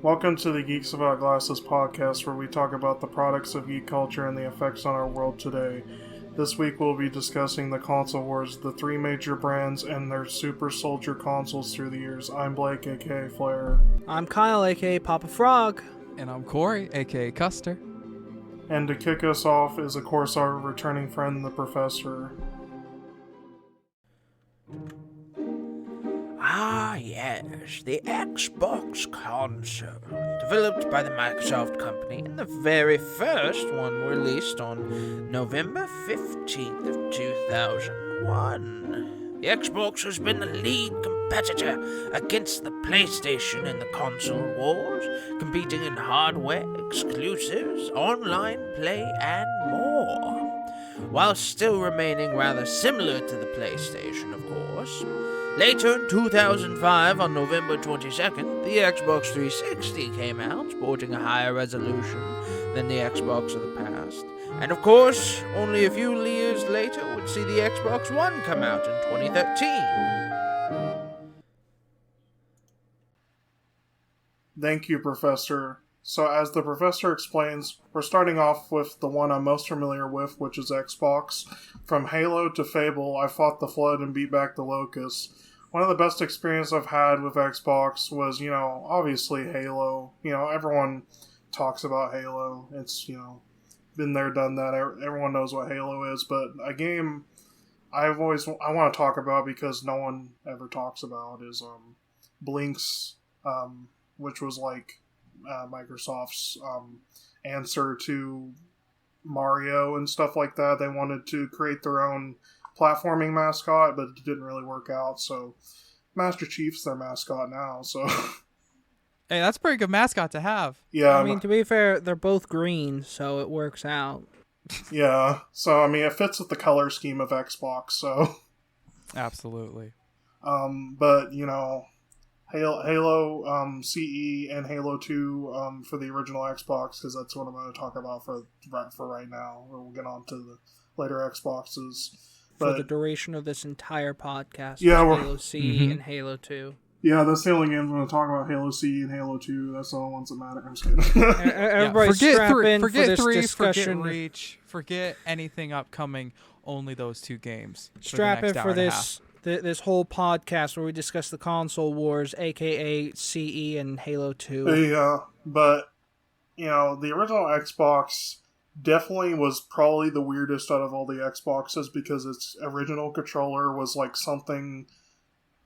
Welcome to the Geeks About Glasses podcast, where we talk about the products of geek culture and the effects on our world today. This week we'll be discussing the console wars, the three major brands, and their super soldier consoles through the years. I'm Blake, aka Flair. I'm Kyle, aka Papa Frog. And I'm Corey, aka Custer. And to kick us off is, of course, our returning friend, the Professor. Ah, yes, the Xbox console, developed by the Microsoft company, and the very first one released on November 15th of 2001. The Xbox has been the lead competitor against the PlayStation in the console wars, competing in hardware, exclusives, online play, and more. While still remaining rather similar to the PlayStation, of course. Later in 2005, on November 22nd, the Xbox 360 came out, sporting a higher resolution than the Xbox of the past. And of course, only a few years later would see the Xbox One come out in 2013. Thank you, Professor. So as the Professor explains, we're starting off with the one I'm most familiar with, which is Xbox. From Halo to Fable, I fought the Flood and beat back the Locusts. One of the best experiences I've had with Xbox was, obviously Halo. Everyone talks about Halo. It's, been there, done that. Everyone knows what Halo is. But a game I want to talk about because no one ever talks about is Blinks, which was like Microsoft's answer to Mario and stuff like that. They wanted to create their own platforming mascot, but it didn't really work out, so Master Chief's their mascot now, so Hey, that's a pretty good mascot to have. Yeah, I mean, to be fair, they're both green, so it works out. Yeah, so it fits with the color scheme of Xbox, so Absolutely. But Halo CE and Halo 2 for the original Xbox, because that's what I'm going to talk about for right now. We'll get on to the later Xboxes. For the duration of this entire podcast, Yeah, Halo CE and Halo 2. Yeah, that's the only games I'm going to talk about. Halo CE and Halo 2. That's the only ones that matter. I'm just kidding. Everybody strap in for this discussion. Forget Reach, forget anything upcoming. Only those two games. Strap in for this whole podcast where we discuss the console wars, aka CE and Halo 2. Yeah, but the original Xbox definitely was probably the weirdest out of all the Xboxes because its original controller was like something.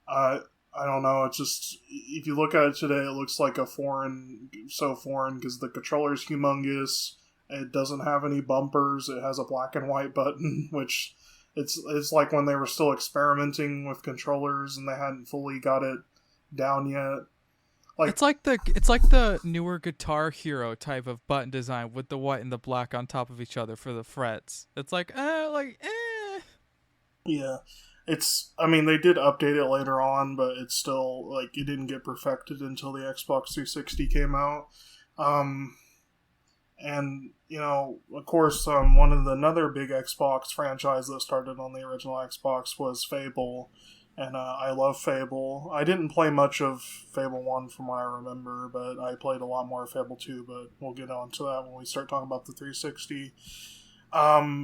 I don't know. It's just, if you look at it today, it looks like foreign because the controller's humongous. It doesn't have any bumpers. It has a black and white button, which it's like when they were still experimenting with controllers and they hadn't fully got it down yet. It's like the newer Guitar Hero type of button design with the white and the black on top of each other for the frets. It's like. Yeah. They did update it later on, but it's still, it didn't get perfected until the Xbox 360 came out. And, of course, another big Xbox franchise that started on the original Xbox was Fable. And I love Fable. I didn't play much of Fable 1 from what I remember, but I played a lot more of Fable 2, but we'll get on to that when we start talking about the 360.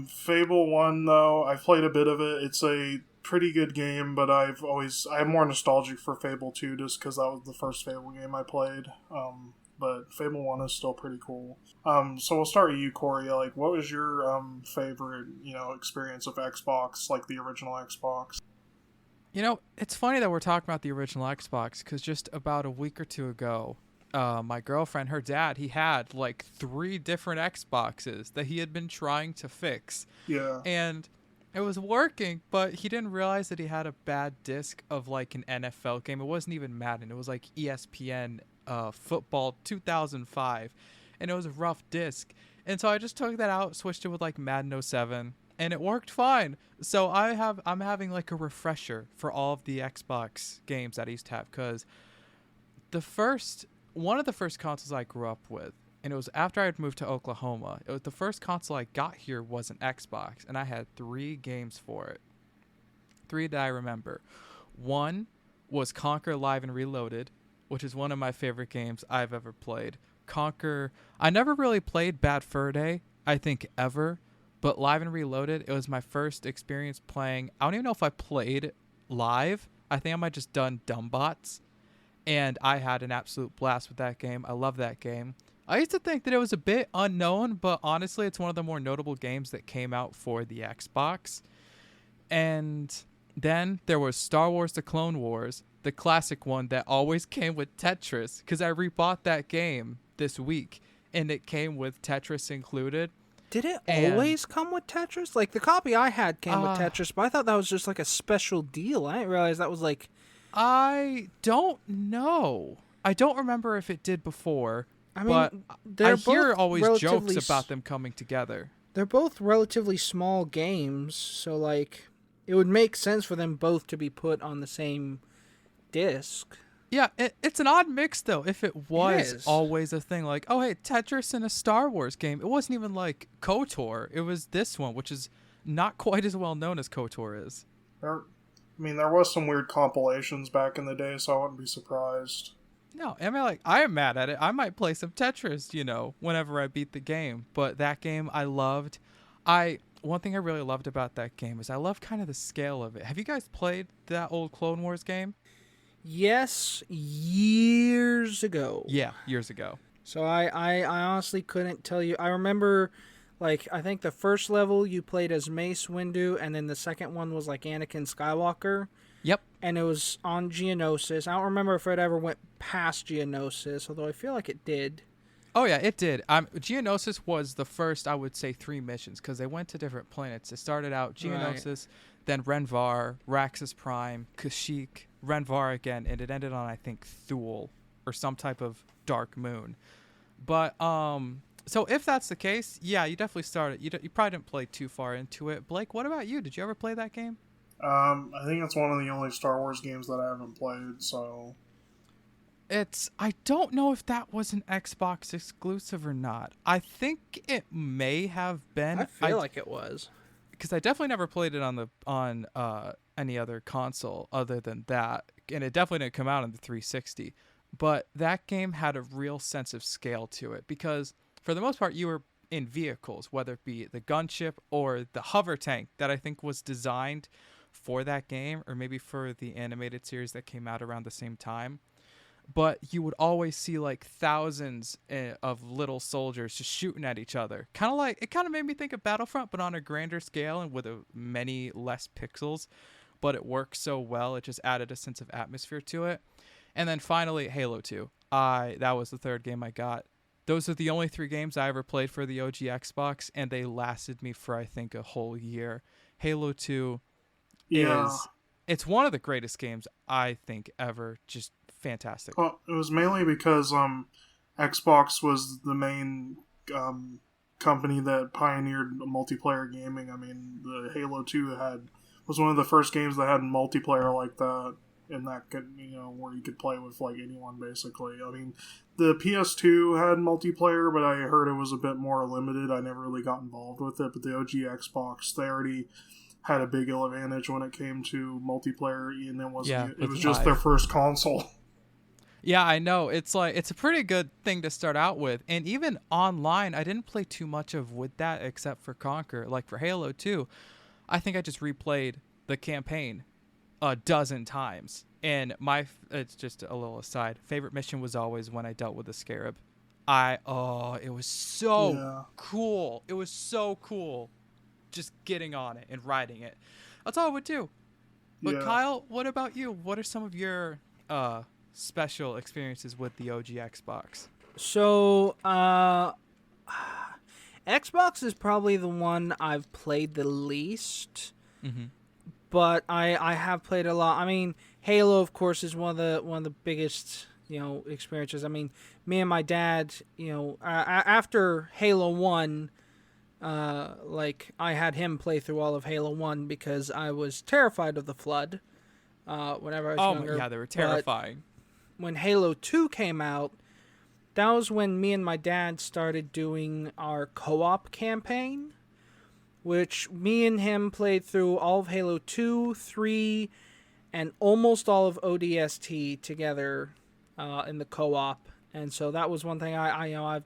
Fable 1, though, I've played a bit of it. It's a pretty good game, but I'm more nostalgic for Fable 2 just because that was the first Fable game I played. But Fable 1 is still pretty cool. So we'll start with you, Corey. What was your favorite, experience of Xbox, like the original Xbox? It's funny that we're talking about the original Xbox because just about a week or two ago, my girlfriend, her dad, he had 3 different Xboxes that he had been trying to fix. Yeah. And it was working, but he didn't realize that he had a bad disc of an NFL game. It wasn't even Madden. It was ESPN Football 2005. And it was a rough disc. And so I just took that out, switched it with Madden 07. And it worked fine. So I'm having a refresher for all of the Xbox games that I used to have, because one of the first consoles I grew up with, and it was after I had moved to Oklahoma. It was the first console I got here was an Xbox, and I had 3 games for it. 3 that I remember. One was Conquer Live and Reloaded, which is one of my favorite games I've ever played. Conquer. I never really played Bad Fur Day, I think, ever. But Live and Reloaded, it was my first experience playing. I don't even know if I played live. I think I might just done Dumbbots. And I had an absolute blast with that game. I love that game. I used to think that it was a bit unknown, but honestly, it's one of the more notable games that came out for the Xbox. And then there was Star Wars The Clone Wars, the classic one that always came with Tetris, because I rebought that game this week, and it came with Tetris included. Did it always come with Tetris? Like, the copy I had came with Tetris, but I thought that was just like a special deal. I didn't realize that was like... I don't know. I don't remember if it did before, I mean, but I hear always jokes about them coming together. They're both relatively small games, so like it would make sense for them both to be put on the same disc. Yeah, it's an odd mix though. If it was always a thing, like, oh hey, Tetris in a Star Wars game. It wasn't even like KOTOR. It was this one, which is not quite as well known as KOTOR is. There was some weird compilations back in the day, so I wouldn't be surprised. No, I mean, like, I am mad at it. I might play some Tetris, whenever I beat the game. But that game I loved. One thing I really loved about that game is I love kind of the scale of it. Have you guys played that old Clone Wars game? Yes, years ago. Yeah, years ago. So I honestly couldn't tell you. I remember, like, I think the first level you played as Mace Windu, and then the second one was like Anakin Skywalker. Yep. And it was on Geonosis. I don't remember if it ever went past Geonosis, although I feel like it did. Oh, yeah, it did. Geonosis was the first, I would say, 3 missions, because they went to different planets. It started out Geonosis, then Renvar, Raxus Prime, Kashyyyk, Renvar again, and it ended on, I think, Thule, or some type of dark moon. But, so if that's the case, yeah, you definitely started. You probably didn't play too far into it. Blake, what about you? Did you ever play that game? I think it's one of the only Star Wars games that I haven't played, so... I don't know if that was an Xbox exclusive or not. I think it may have been. I feel like it was. Because I definitely never played it on any other console other than that. And it definitely didn't come out on the 360. But that game had a real sense of scale to it. Because for the most part, you were in vehicles, whether it be the gunship or the hover tank that I think was designed for that game, or maybe for the animated series that came out around the same time. But you would always see like thousands of little soldiers just shooting at each other. It kind of made me think of Battlefront, but on a grander scale and with many less pixels. But it worked so well, it just added a sense of atmosphere to it. And then finally, Halo 2. That was the third game I got. Those are the only 3 games I ever played for the OG Xbox, and they lasted me for, I think, a whole year. Halo 2 it's one of the greatest games, I think, ever. Just fantastic. Well, it was mainly because Xbox was the main company that pioneered multiplayer gaming. I mean, the Halo 2 was one of the first games that had multiplayer like that, and that could, where you could play with like anyone basically. I mean, the PS2 had multiplayer, but I heard it was a bit more limited. I never really got involved with it, but the OG Xbox, they already had a big advantage when it came to multiplayer, and it was just their first console. Yeah, I know. It's a pretty good thing to start out with. And even online, I didn't play too much with that except for Conquer. Like for Halo 2, I think I just replayed the campaign a dozen times. And it's just a little aside, favorite mission was always when I dealt with the Scarab. It was so cool. It was so cool just getting on it and riding it. That's all I would do. But Kyle, what about you? What are some of your special experiences with the OG Xbox? So, Xbox is probably the one I've played the least. Mm-hmm. But I have played a lot. I mean, Halo, of course, is one of the biggest experiences. I mean, me and my dad, after Halo 1, I had him play through all of Halo 1 because I was terrified of the flood whenever I was younger. Oh, yeah, they were terrifying. But when Halo 2 came out, that was when me and my dad started doing our co-op campaign, which me and him played through all of Halo 2, 3, and almost all of ODST together in the co-op, and so that was one thing I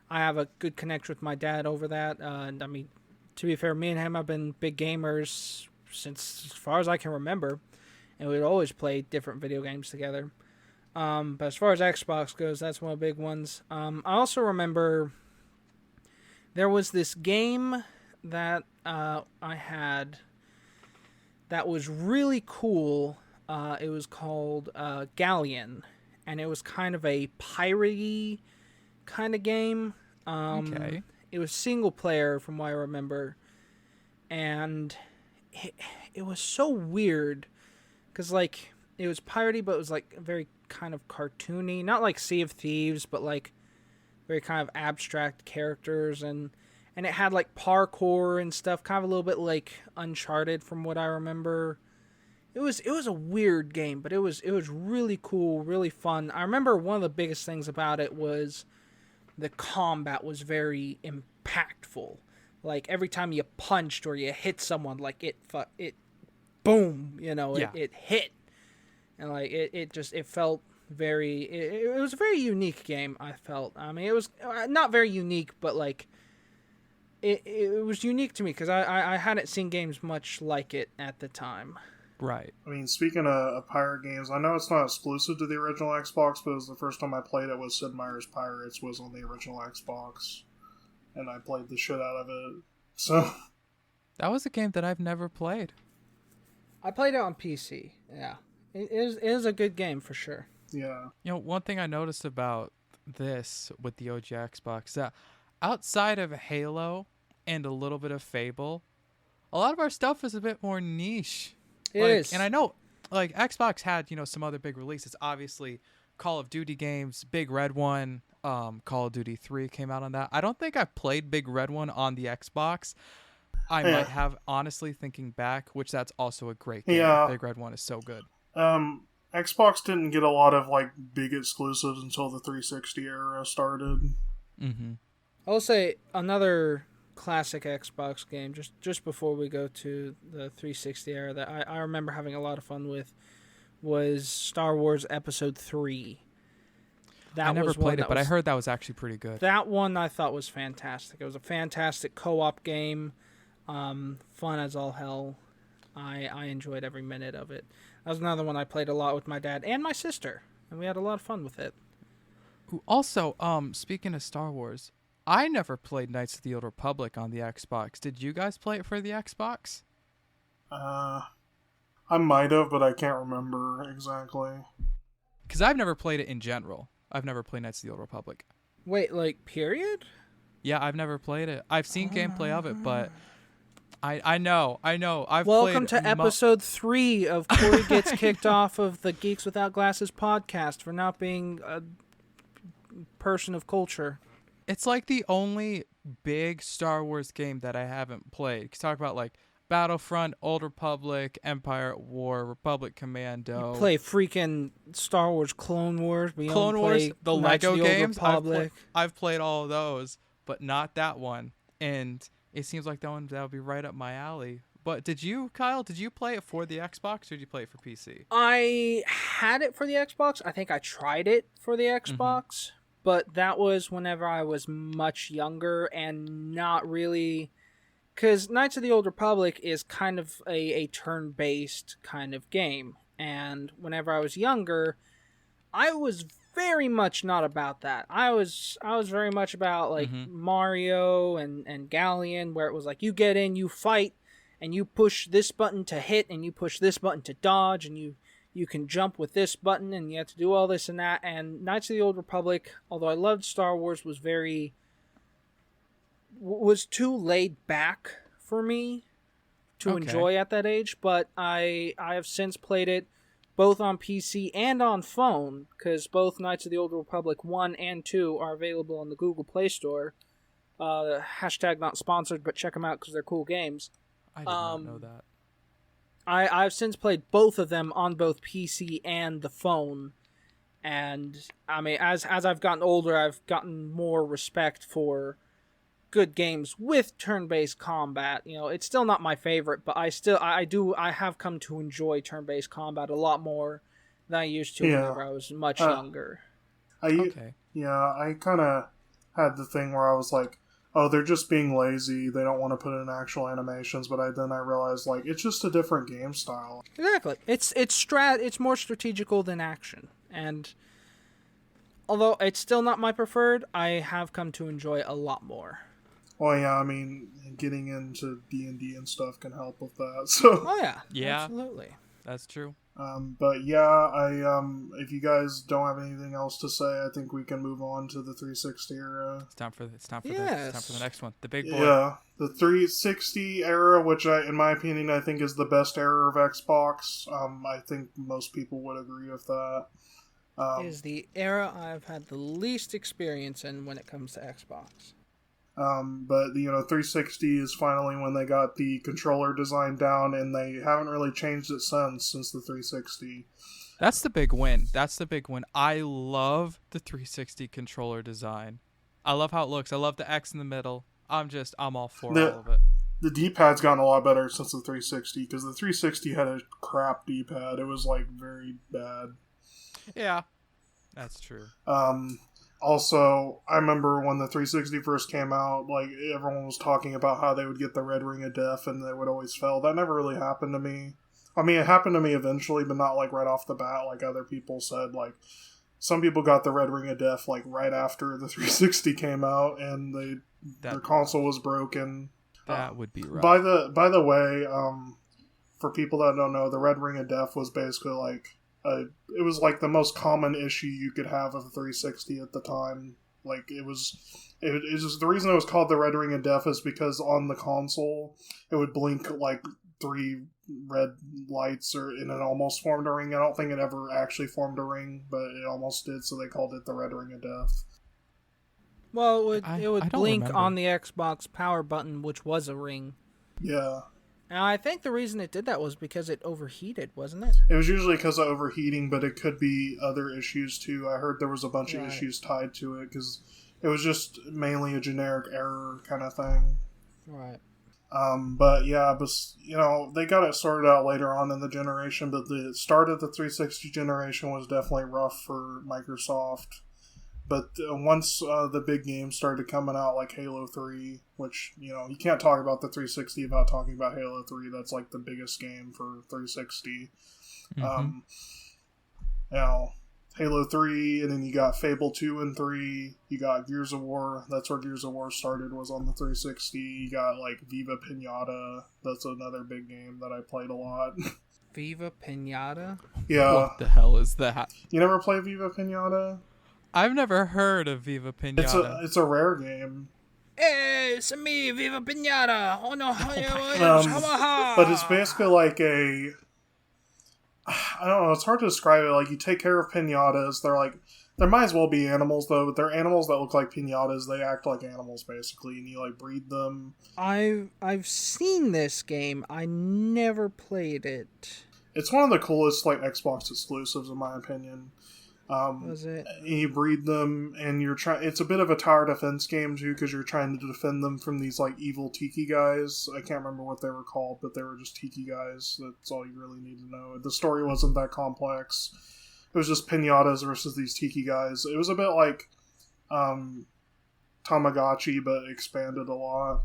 have a good connection with my dad over that. And I mean, to be fair, me and him have been big gamers since as far as I can remember, and we'd always play different video games together. But as far as Xbox goes, that's one of the big ones. I also remember there was this game that I had that was really cool. It was called Galleon, and it was kind of a piratey kind of game. Okay. It was single player from what I remember, and it was so weird because like it was piratey, but it was like very kind of cartoony, not like Sea of Thieves, but like very kind of abstract characters, and it had like parkour and stuff, kind of a little bit like Uncharted from what I remember. It was a weird game, but it was really cool, really fun. I remember one of the biggest things about it was the combat was very impactful. Like every time you punched or you hit someone, like it boom, it hit, and like it felt very. It was a very unique game. I felt. I mean, it was not very unique, but like it was unique to me because I hadn't seen games much like it at the time. Right. I mean, speaking of pirate games, I know it's not exclusive to the original Xbox, but it was the first time I played it was Sid Meier's Pirates was on the original Xbox, and I played the shit out of it. So That was a game that I've never played. I played it on PC. Yeah, it is a good game for sure. yeah, One thing I noticed about this with the OG Xbox is that outside of Halo and a little bit of Fable, a lot of our stuff is a bit more niche. It is. And I know, like, Xbox had, some other big releases. Obviously, Call of Duty games, Big Red One, Call of Duty 3 came out on that. I don't think I played Big Red One on the Xbox. I might have, honestly, thinking back, which that's also a great game. Yeah. Big Red One is so good. Xbox didn't get a lot of like big exclusives until the 360 era started. Mm-hmm. I'll say another classic Xbox game just before we go to the 360 era that I remember having a lot of fun with was Star Wars Episode 3. I never played it, but I heard that was actually pretty good. That one I thought was fantastic. It was a fantastic co-op game, fun as all hell. I enjoyed every minute of it. That was another one I played a lot with my dad and my sister, and we had a lot of fun with it. Also, speaking of Star Wars, I never played Knights of the Old Republic on the Xbox. Did you guys play it for the Xbox? I might have, but I can't remember exactly. Because I've never played it in general. I've never played Knights of the Old Republic. Wait, like, period? Yeah, I've never played it. I've seen gameplay of it, but I know. Welcome to episode 3 of Corey Gets Kicked Off of the Geeks Without Glasses podcast for not being a person of culture. It's like the only big Star Wars game that I haven't played. You talk about like Battlefront, Old Republic, Empire at War, Republic Commando. You play freaking Star Wars Clone Wars. Clone Wars, the Knights Lego of the Old games. Republic. I've played all of those, but not that one. And it seems like that would be right up my alley. But Kyle, did you play it for the Xbox or did you play it for PC? I had it for the Xbox. I think I tried it for the Xbox. But that was whenever I was much younger and not really... Because Knights of the Old Republic is kind of a turn-based kind of game. And whenever I was younger, I was very much not about that. I was very much about like Mario and Galleon, where it was like you get in, you fight, and you push this button to hit, and you push this button to dodge, and you can jump with this button, and you have to do all this and that. And Knights of the Old Republic, although I loved Star Wars, was too laid back for me to enjoy at that age. But I have since played it both on PC and on phone, because both Knights of the Old Republic 1 and 2 are available on the Google Play Store. Hashtag not sponsored, but check them out because they're cool games. I did not know that. I've since played both of them on both PC and the phone, and I mean, as I've gotten older, I've gotten more respect for good games with turn-based combat. It's still not my favorite, but I have come to enjoy turn-based combat a lot more than I used to Yeah. whenever I was much younger. Okay. I kind of had the thing where I was like, oh, they're just being lazy. They don't want to put in actual animations. But then I realized, like, it's just a different game style. Exactly. It's more strategical than action. And although it's still not my preferred, I have come to enjoy it a lot more. Well, yeah, I mean, getting into D&D and stuff can help with that. So, Oh yeah. Yeah. Absolutely. That's true. but yeah, if you guys don't have anything else to say, I think we can move on to the 360 era. It's time for Yes. the next one. The big boy. Yeah, the 360 era, which in my opinion, I think is the best era of Xbox. I think most people would agree with that. Is the era I've had the least experience in when it comes to Xbox. But 360 is finally when they got the controller design down, and they haven't really changed it since the 360. That's the big win. I love the 360 controller design. I love how it looks. I love the X in the middle. I'm all for all of it. The D-pad's gotten a lot better since the 360, because the 360 had a crap D-pad. It was, like, very bad. Yeah, that's true. Also, I remember when the 360 first came out, like, everyone was talking about how they would get the red ring of death and they would always fail. That never really happened to me. I mean, it happened to me eventually, but not, like, right off the bat, like other people said. Like, some people got the red ring of death, like, right after the 360 came out, and their console was broken. That would be rough. By the way, for people that don't know, the red ring of death was basically, like, it was like the most common issue you could have of a 360 at the time. Like it was just the reason it was called the red ring of death is because on the console it would blink like 3 red lights, and it almost formed a ring. I don't think it ever actually formed a ring, but it almost did, so they called it the red ring of death. Well, it would I don't blink remember. on the Xbox power button, which was a ring. Yeah. And I think the reason it did that was because it overheated, wasn't it? It was usually because of overheating, but it could be other issues too. I heard there was a bunch of issues tied to it because it was just mainly a generic error kind of thing. Right. But yeah, they got it sorted out later on in the generation, but the start of the 360 generation was definitely rough for Microsoft. But once the big games started coming out, like Halo 3, which, you can't talk about the 360 without talking about Halo 3. That's like the biggest game for 360. Mm-hmm. Halo 3, and then you got Fable 2 and 3. You got Gears of War. That's where Gears of War started, was on the 360. You got, like, Viva Pinata. That's another big game that I played a lot. Viva Pinata? Yeah. What the hell is that? You never play Viva Pinata? I've never heard of Viva Pinata. It's a rare game. Hey, it's me, Viva Pinata! Oh no, But it's basically like I don't know, it's hard to describe it. Like, you take care of pinatas. There might as well be animals, though, but they're animals that look like pinatas. They act like animals, basically, and you, like, breed them. I've seen this game. I never played it. It's one of the coolest, like, Xbox exclusives, in my opinion. Was it? You breed them, and it's a bit of a tower defense game, too, because you're trying to defend them from these, like, evil tiki guys. I can't remember what they were called, but they were just tiki guys. That's all you really need to know. The story wasn't that complex. It was just pinatas versus these tiki guys. It was a bit like Tamagotchi, but expanded a lot.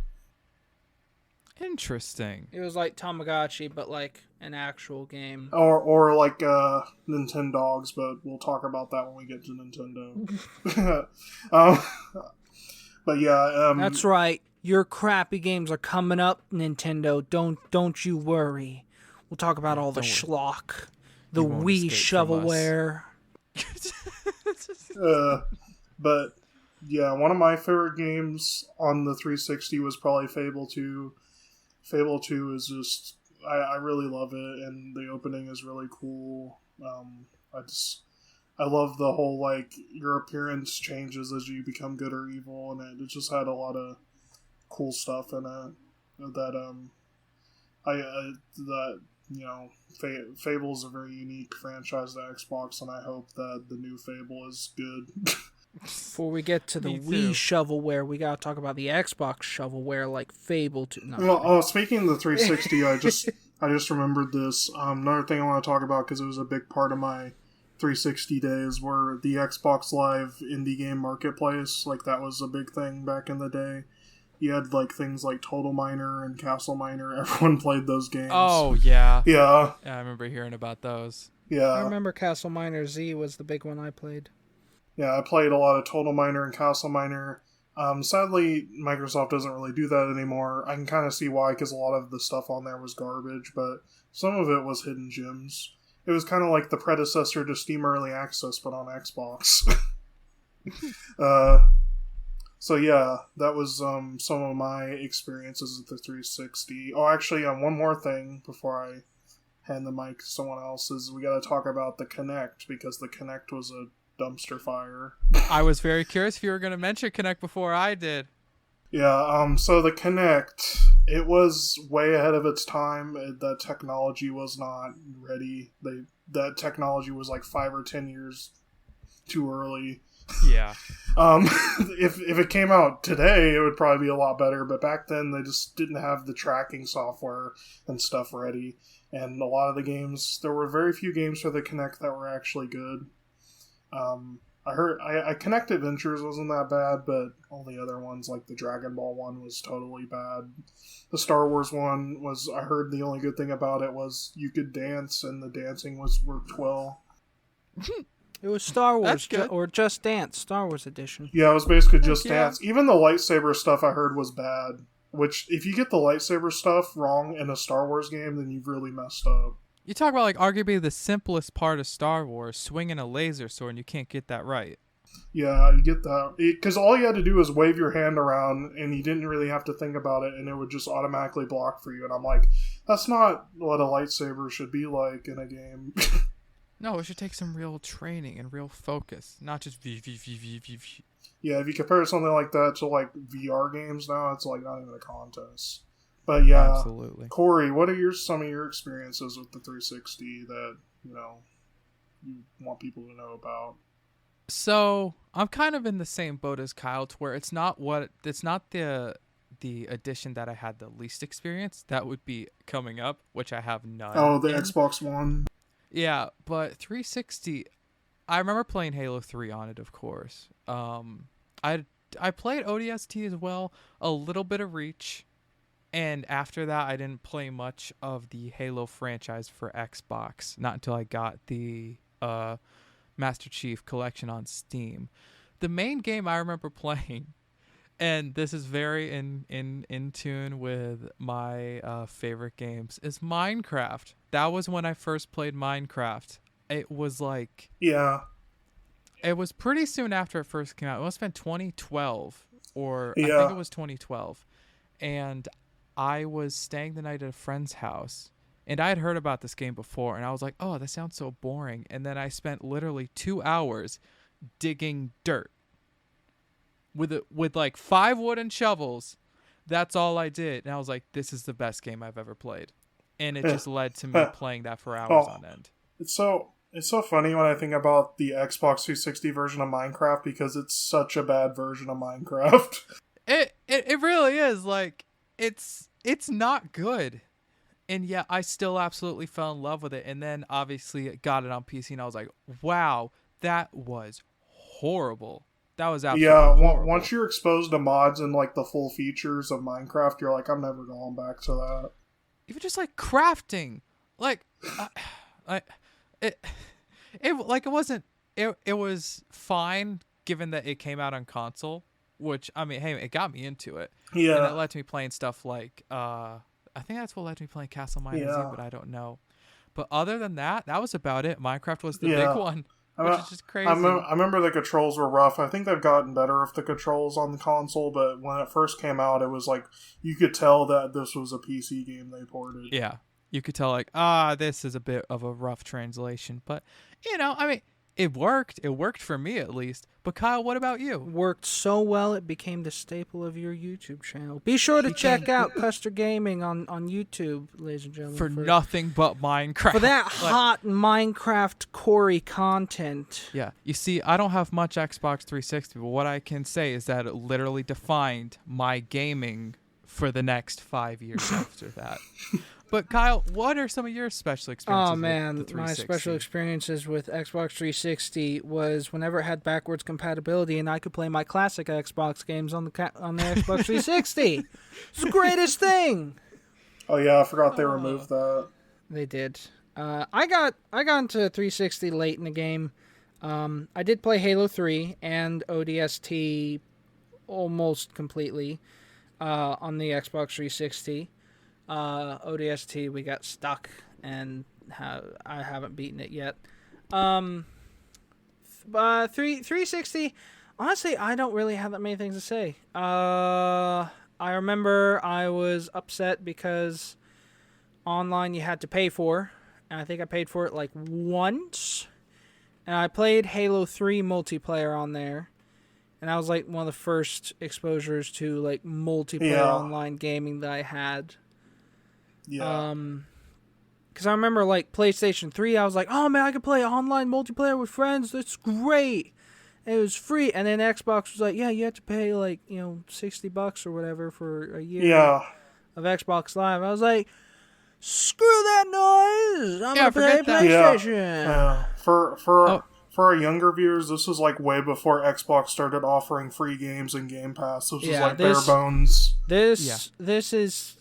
Interesting. It was like Tamagotchi, but like an actual game. Or like Nintendogs, but we'll talk about that when we get to Nintendo. But yeah, That's right. Your crappy games are coming up, Nintendo. Don't you worry. We'll talk about all the schlock, the won't Wii escape from us. shovelware. But yeah, one of my favorite games on the 360 was probably Fable 2. Fable 2 is just, I really love it, and the opening is really cool. I love the whole, like, your appearance changes as you become good or evil, and it just had a lot of cool stuff in it Fable is a very unique franchise to Xbox, and I hope that the new Fable is good. Before we get to the Me Wii too. shovelware, we gotta talk about the Xbox shovelware, like Fable 2. No, Well, speaking of the 360, I just remembered this. Another thing I want to talk about, because it was a big part of my 360 days were the Xbox Live indie game marketplace. Like, that was a big thing back in the day. You had, like, things like Total Miner and Castle Miner. Everyone played those games. Oh, yeah. Yeah. Yeah, I remember hearing about those. Yeah. I remember Castle Miner Z was the big one I played. Yeah, I played a lot of Total Miner and Castle Miner. Sadly, Microsoft doesn't really do that anymore. I can kind of see why, because a lot of the stuff on there was garbage, but some of it was hidden gems. It was kind of like the predecessor to Steam Early Access, but on Xbox. So yeah, that was some of my experiences with the 360. Oh, actually, one more thing before I hand the mic to someone else is we got to talk about the Kinect, because the Kinect was a dumpster fire. I was very curious if you were going to mention Kinect before I did. Yeah, so the Kinect, it was way ahead of its time. That technology was not ready. That technology was like 5 or 10 years too early. Yeah. If it came out today, it would probably be a lot better. But back then, they just didn't have the tracking software and stuff ready. And a lot of the games, there were very few games for the Kinect that were actually good. I heard Kinect Adventures wasn't that bad, but all the other ones, like the Dragon Ball one, was totally bad. The Star Wars one was, I heard the only good thing about it was you could dance, and the dancing worked well. It was Star Wars, good. or Just Dance, Star Wars edition. Yeah, it was basically just yeah. dance. Even the lightsaber stuff I heard was bad. Which, if you get the lightsaber stuff wrong in a Star Wars game, then you've really messed up. You talk about, like, arguably the simplest part of Star Wars, swinging a laser sword, and you can't get that right. Yeah, you get that. Because all you had to do was wave your hand around, and you didn't really have to think about it, and it would just automatically block for you. And I'm like, that's not what a lightsaber should be like in a game. No, it should take some real training and real focus, not just v. Yeah, if you compare something like that to, like, VR games now, it's, like, not even a contest. But, yeah. Absolutely. Corey, what are some of your experiences with the 360 that, you want people to know about? So I'm kind of in the same boat as Kyle, to where it's not the edition that I had the least experience. That would be coming up, which I have none. Oh, the Xbox One. Yeah, but 360, I remember playing Halo 3 on it, of course. I played ODST as well, a little bit of Reach, and after that I didn't play much of the Halo franchise for Xbox, not until I got the Master Chief Collection on Steam. The main game I remember playing, and this is very in tune with my favorite games, is Minecraft. That was when I first played Minecraft. It was like... Yeah. It was pretty soon after it first came out. It must have been 2012, or Yeah. I think it was 2012. And I was staying the night at a friend's house, and I had heard about this game before, and I was like, oh, that sounds so boring. And then I spent literally 2 hours digging dirt with like 5 wooden shovels. That's all I did. And I was like, this is the best game I've ever played. And it just led to me playing that for hours on end. It's so funny when I think about the Xbox 360 version of Minecraft, because it's such a bad version of Minecraft. It really is. Like, it's not good. And yet I still absolutely fell in love with it. And then obviously got it on PC, and I was like, wow, that was horrible. That was absolutely horrible. Once you're exposed to mods and like the full features of Minecraft, you're like, I'm never going back to that. Even just like crafting, like, it was fine given that it came out on console, which, I mean, hey, it got me into it. Yeah. And it led to me playing stuff like, I think that's what led to me playing Castle Miner Z, but I don't know. But other than that, that was about it. Minecraft was the big one, which is just crazy. I remember the controls were rough. I think they've gotten better with the controls on the console, but when it first came out, it was like, you could tell that this was a PC game they ported. Yeah. You could tell, like, this is a bit of a rough translation. But, I mean, it worked. It worked for me, at least. But, Kyle, what about you? Worked so well, it became the staple of your YouTube channel. Be sure to check out Custer Gaming on YouTube, ladies and gentlemen. For nothing but Minecraft. For that hot Minecraft Corey content. Yeah. You see, I don't have much Xbox 360, but what I can say is that it literally defined my gaming for the next 5 years after that. But Kyle, what are some of your special experiences? Oh man, with the my 360? special experiences with Xbox 360 was whenever it had backwards compatibility and I could play my classic Xbox games on the Xbox 360. It's the greatest thing. Oh yeah, I forgot they removed that. They did. I got into 360 late in the game. I did play Halo 3 and ODST almost completely on the Xbox 360. ODST, we got stuck, and I haven't beaten it yet. 360, honestly, I don't really have that many things to say. I remember I was upset because online you had to pay for, and I think I paid for it like once, and I played Halo 3 multiplayer on there. And that was like one of the first exposures to like multiplayer online gaming that I had. Yeah. Because I remember like PlayStation 3, I was like, oh man, I could play online multiplayer with friends. That's great. And it was free. And then Xbox was like, yeah, you have to pay like, $60 or whatever for a year of Xbox Live. I was like, screw that noise. I'm going to play PlayStation. Yeah. For our younger viewers, this was like way before Xbox started offering free games and Game Pass. This was like bare bones. This is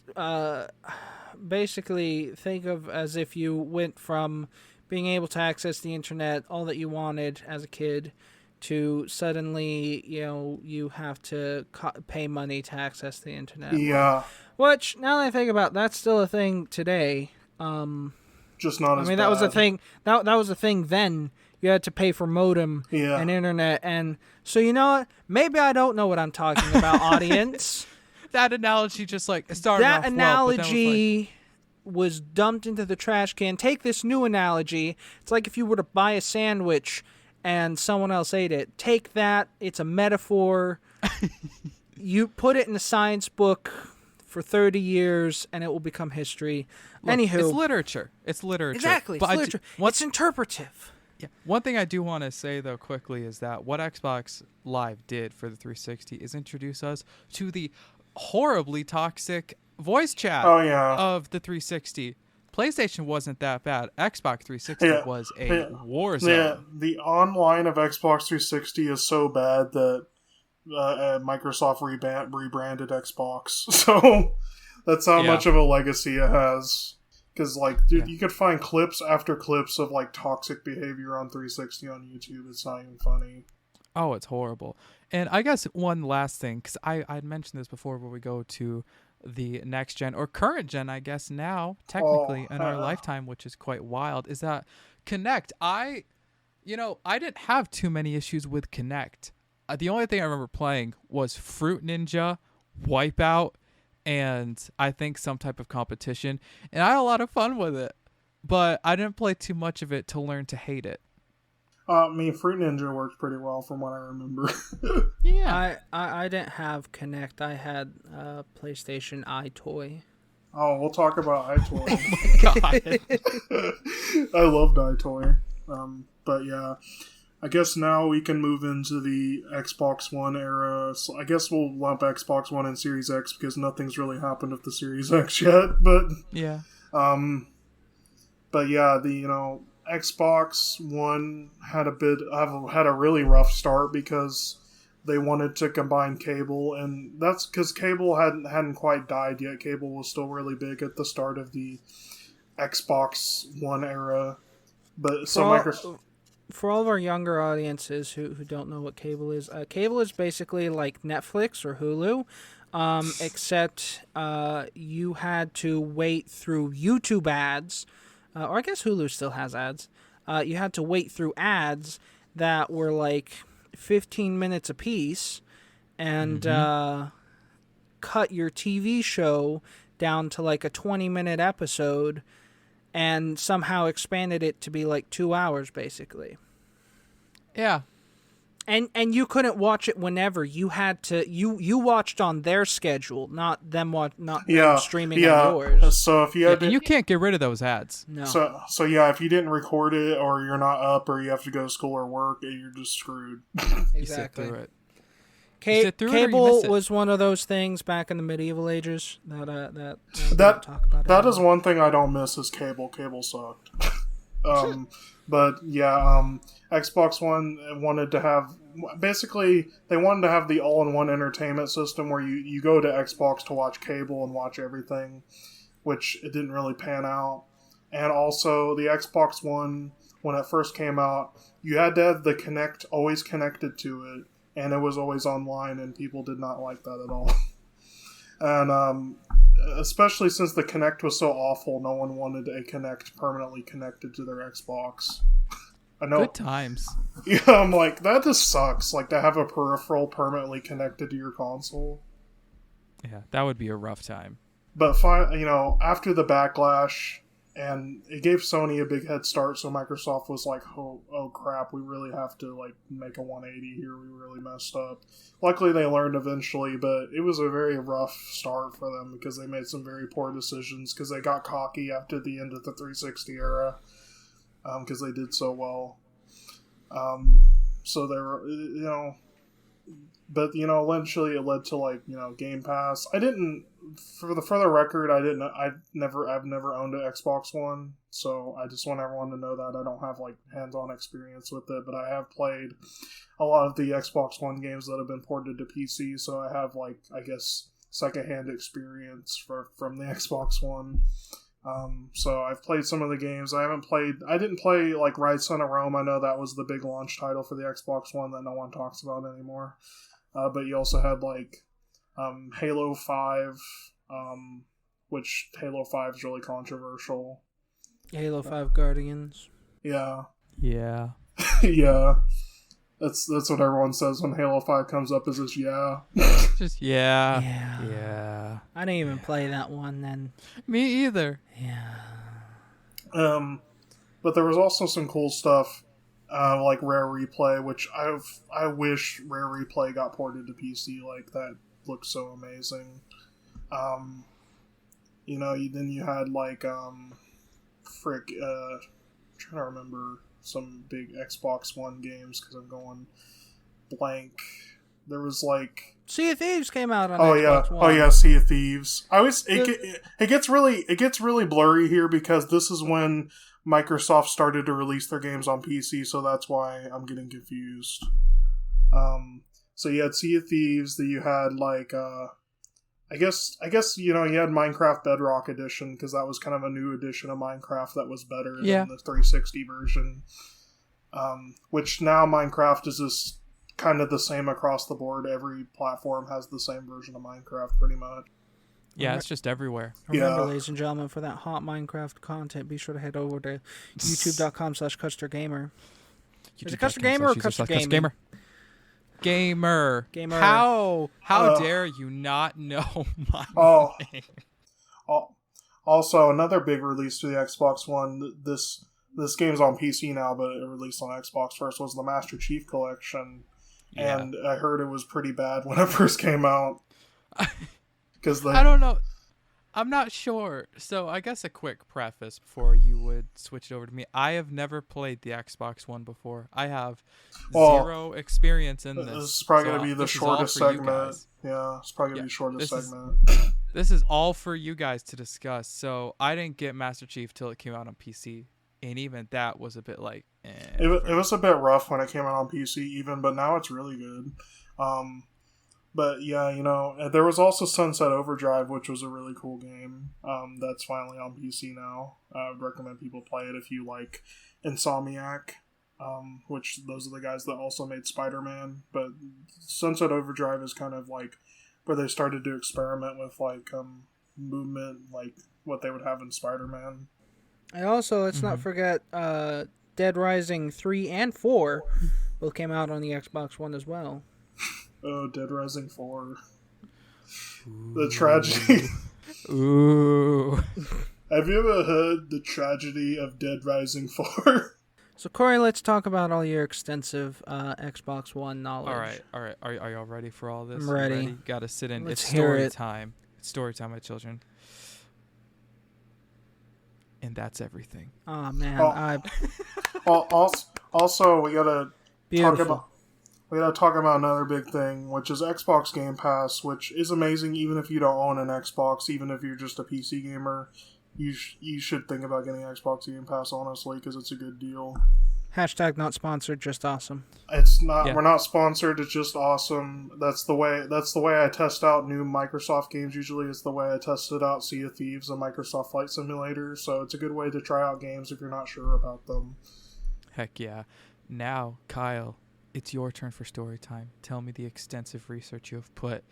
basically, think of as if you went from being able to access the internet, all that you wanted as a kid, to suddenly you have to pay money to access the internet. Yeah. Which, now that I think about it, that's still a thing today. Just not as bad. that was a thing. That was a thing then. You had to pay for modem and internet. And so, you know what? Maybe I don't know what I'm talking about, audience. That analogy just like started off that well, analogy was dumped into the trash can. Take this new analogy. It's like if you were to buy a sandwich and someone else ate it. Take that. It's a metaphor. You put it in a science book for 30 years and it will become history. Look, Anywho. It's literature. Exactly. It's literature. It's interpretive. Yeah. One thing I do want to say, though, quickly is that what Xbox Live did for the 360 is introduce us to the horribly toxic voice chat of the 360. PlayStation wasn't that bad. Xbox 360 was a war zone. Yeah, the online of Xbox 360 is so bad that Microsoft rebranded Xbox. So that's how much of a legacy it has. Because, dude, you could find clips after clips of, toxic behavior on 360 on YouTube. It's not even funny. Oh, it's horrible. And I guess one last thing, because I'd mentioned this before where we go to the next gen, or current gen, I guess now, technically, in our lifetime, which is quite wild, is that Kinect. I didn't have too many issues with Kinect. The only thing I remember playing was Fruit Ninja, Wipeout, and I think some type of competition, and I had a lot of fun with it, but I didn't play too much of it to learn to hate it. Fruit Ninja worked pretty well from what I remember. Yeah. I didn't have Kinect. I had PlayStation iToy. Oh, we'll talk about iToy. Oh my God. I loved iToy. But yeah, I guess now we can move into the Xbox One era. So I guess we'll lump Xbox One and Series X because nothing's really happened with the Series X yet. But yeah. But yeah, the Xbox One had a really rough start because they wanted to combine cable, and that's because cable hadn't quite died yet. Cable was still really big at the start of the Xbox One era. But for all of our younger audiences who don't know what cable is basically like Netflix or Hulu, except you had to wait through YouTube ads, or I guess Hulu still has ads. You had to wait through ads that were like 15 minutes apiece, and cut your TV show down to like a 20-minute episode, and somehow expanded it to be like 2 hours, basically. Yeah. And you couldn't watch it whenever. You had to you watched on their schedule, not them streaming on yours. So if you you can't get rid of those ads. No. So yeah, if you didn't record it, or you're not up, or you have to go to school or work, you're just screwed. Exactly. You sit through it. sit through it or you Cable miss it. was one of those things back in the medieval ages that That talk about that it. is one thing I don't miss is cable. Cable sucked. But yeah, Xbox One wanted to have basically they wanted to have the all-in-one entertainment system where you go to Xbox to watch cable and watch everything, which it didn't really pan out. And also the Xbox One, when it first came out, you had to have the Kinect always connected to it, and it was always online, and people did not like that at all. And especially since the Kinect was so awful, no one wanted a Kinect permanently connected to their Xbox. I know. Good times. Yeah, I'm like, that just sucks. Like, to have a peripheral permanently connected to your console. Yeah, that would be a rough time. But, after the backlash, and it gave Sony a big head start, so Microsoft was like, oh crap, we really have to, like, make a 180 here. We really messed up. Luckily, they learned eventually, but it was a very rough start for them because they made some very poor decisions because they got cocky after the end of the 360 era. Because they did so well. So they were, but eventually it led to Game Pass. I didn't, for the record, I've never owned an Xbox One, so I just want everyone to know that I don't have hands-on experience with it, but I have played a lot of the Xbox One games that have been ported to PC, so I have I guess secondhand experience from the Xbox One. So I've played some of the games. I didn't play Ride Center Rome. I know that was the big launch title for the Xbox One that no one talks about anymore. But you also had Halo 5, which Halo 5 is really controversial. Halo 5 Guardians. Yeah. Yeah. Yeah. That's what everyone says when Halo 5 comes up is just yeah. Just yeah. Yeah. Yeah. I didn't even play that one then. Me either. Yeah. But there was also some cool stuff, like Rare Replay, which I wish Rare Replay got ported to PC. Like, that looks so amazing. Then you had trying to remember some big Xbox One games because I'm going blank. There was Sea of Thieves came out on Xbox One. Oh yeah, Sea of Thieves. It gets really blurry here because this is when Microsoft started to release their games on PC, so that's why I'm getting confused. So you had Sea of Thieves, that you had I guess you had Minecraft Bedrock Edition because that was kind of a new edition of Minecraft that was better than the 360 version. Which now Minecraft is just kind of the same across the board. Every platform has the same version of Minecraft pretty much. Yeah, it's just everywhere. Remember, ladies and gentlemen, for that hot Minecraft content, be sure to head over to youtube.com/CusterGamer. Is it Custer Gamer or Custer Gaming? Gamer. How dare you not know my name? Also, another big release to the Xbox One. This game's on PC now, but it released on Xbox first. Was the Master Chief Collection, and I heard it was pretty bad when it first came out. I don't know. I'm not sure. So I guess a quick preface before you would switch it over to me. I have never played the Xbox One before. I have zero experience in this. This is probably going to be the shortest segment. Yeah, it's probably going to be the shortest segment. This is all for you guys to discuss. So I didn't get Master Chief till it came out on PC. And even that was a bit It was a bit rough when it came out on PC even, but now it's really good. But yeah, there was also Sunset Overdrive, which was a really cool game. That's finally on PC now. I would recommend people play it if you like Insomniac, which those are the guys that also made Spider-Man. But Sunset Overdrive is kind of where they started to experiment with movement, like what they would have in Spider-Man. And also, let's not forget Dead Rising 3 and 4 both came out on the Xbox One as well. Oh, Dead Rising 4. The tragedy. Ooh. Have you ever heard the tragedy of Dead Rising 4? So, Corey, let's talk about all your extensive Xbox One knowledge. All right. Are y'all ready for all this? I'm ready. Gotta sit in. Let's it's hear story it. time. It's story time, my children. And that's everything. Oh, man. Also, we gotta Beautiful. talk about... we gotta talk about another big thing, which is Xbox Game Pass, which is amazing even if you don't own an Xbox, even if you're just a PC gamer. You should think about getting Xbox Game Pass, honestly, because it's a good deal. Hashtag not sponsored, just awesome. It's not. Yeah. We're not sponsored. It's just awesome. That's the way I test out new Microsoft games. Usually, it's the way I tested out Sea of Thieves and Microsoft Flight Simulator. So it's a good way to try out games if you're not sure about them. Heck yeah. Now, Kyle, it's your turn for story time. Tell me the extensive research you have put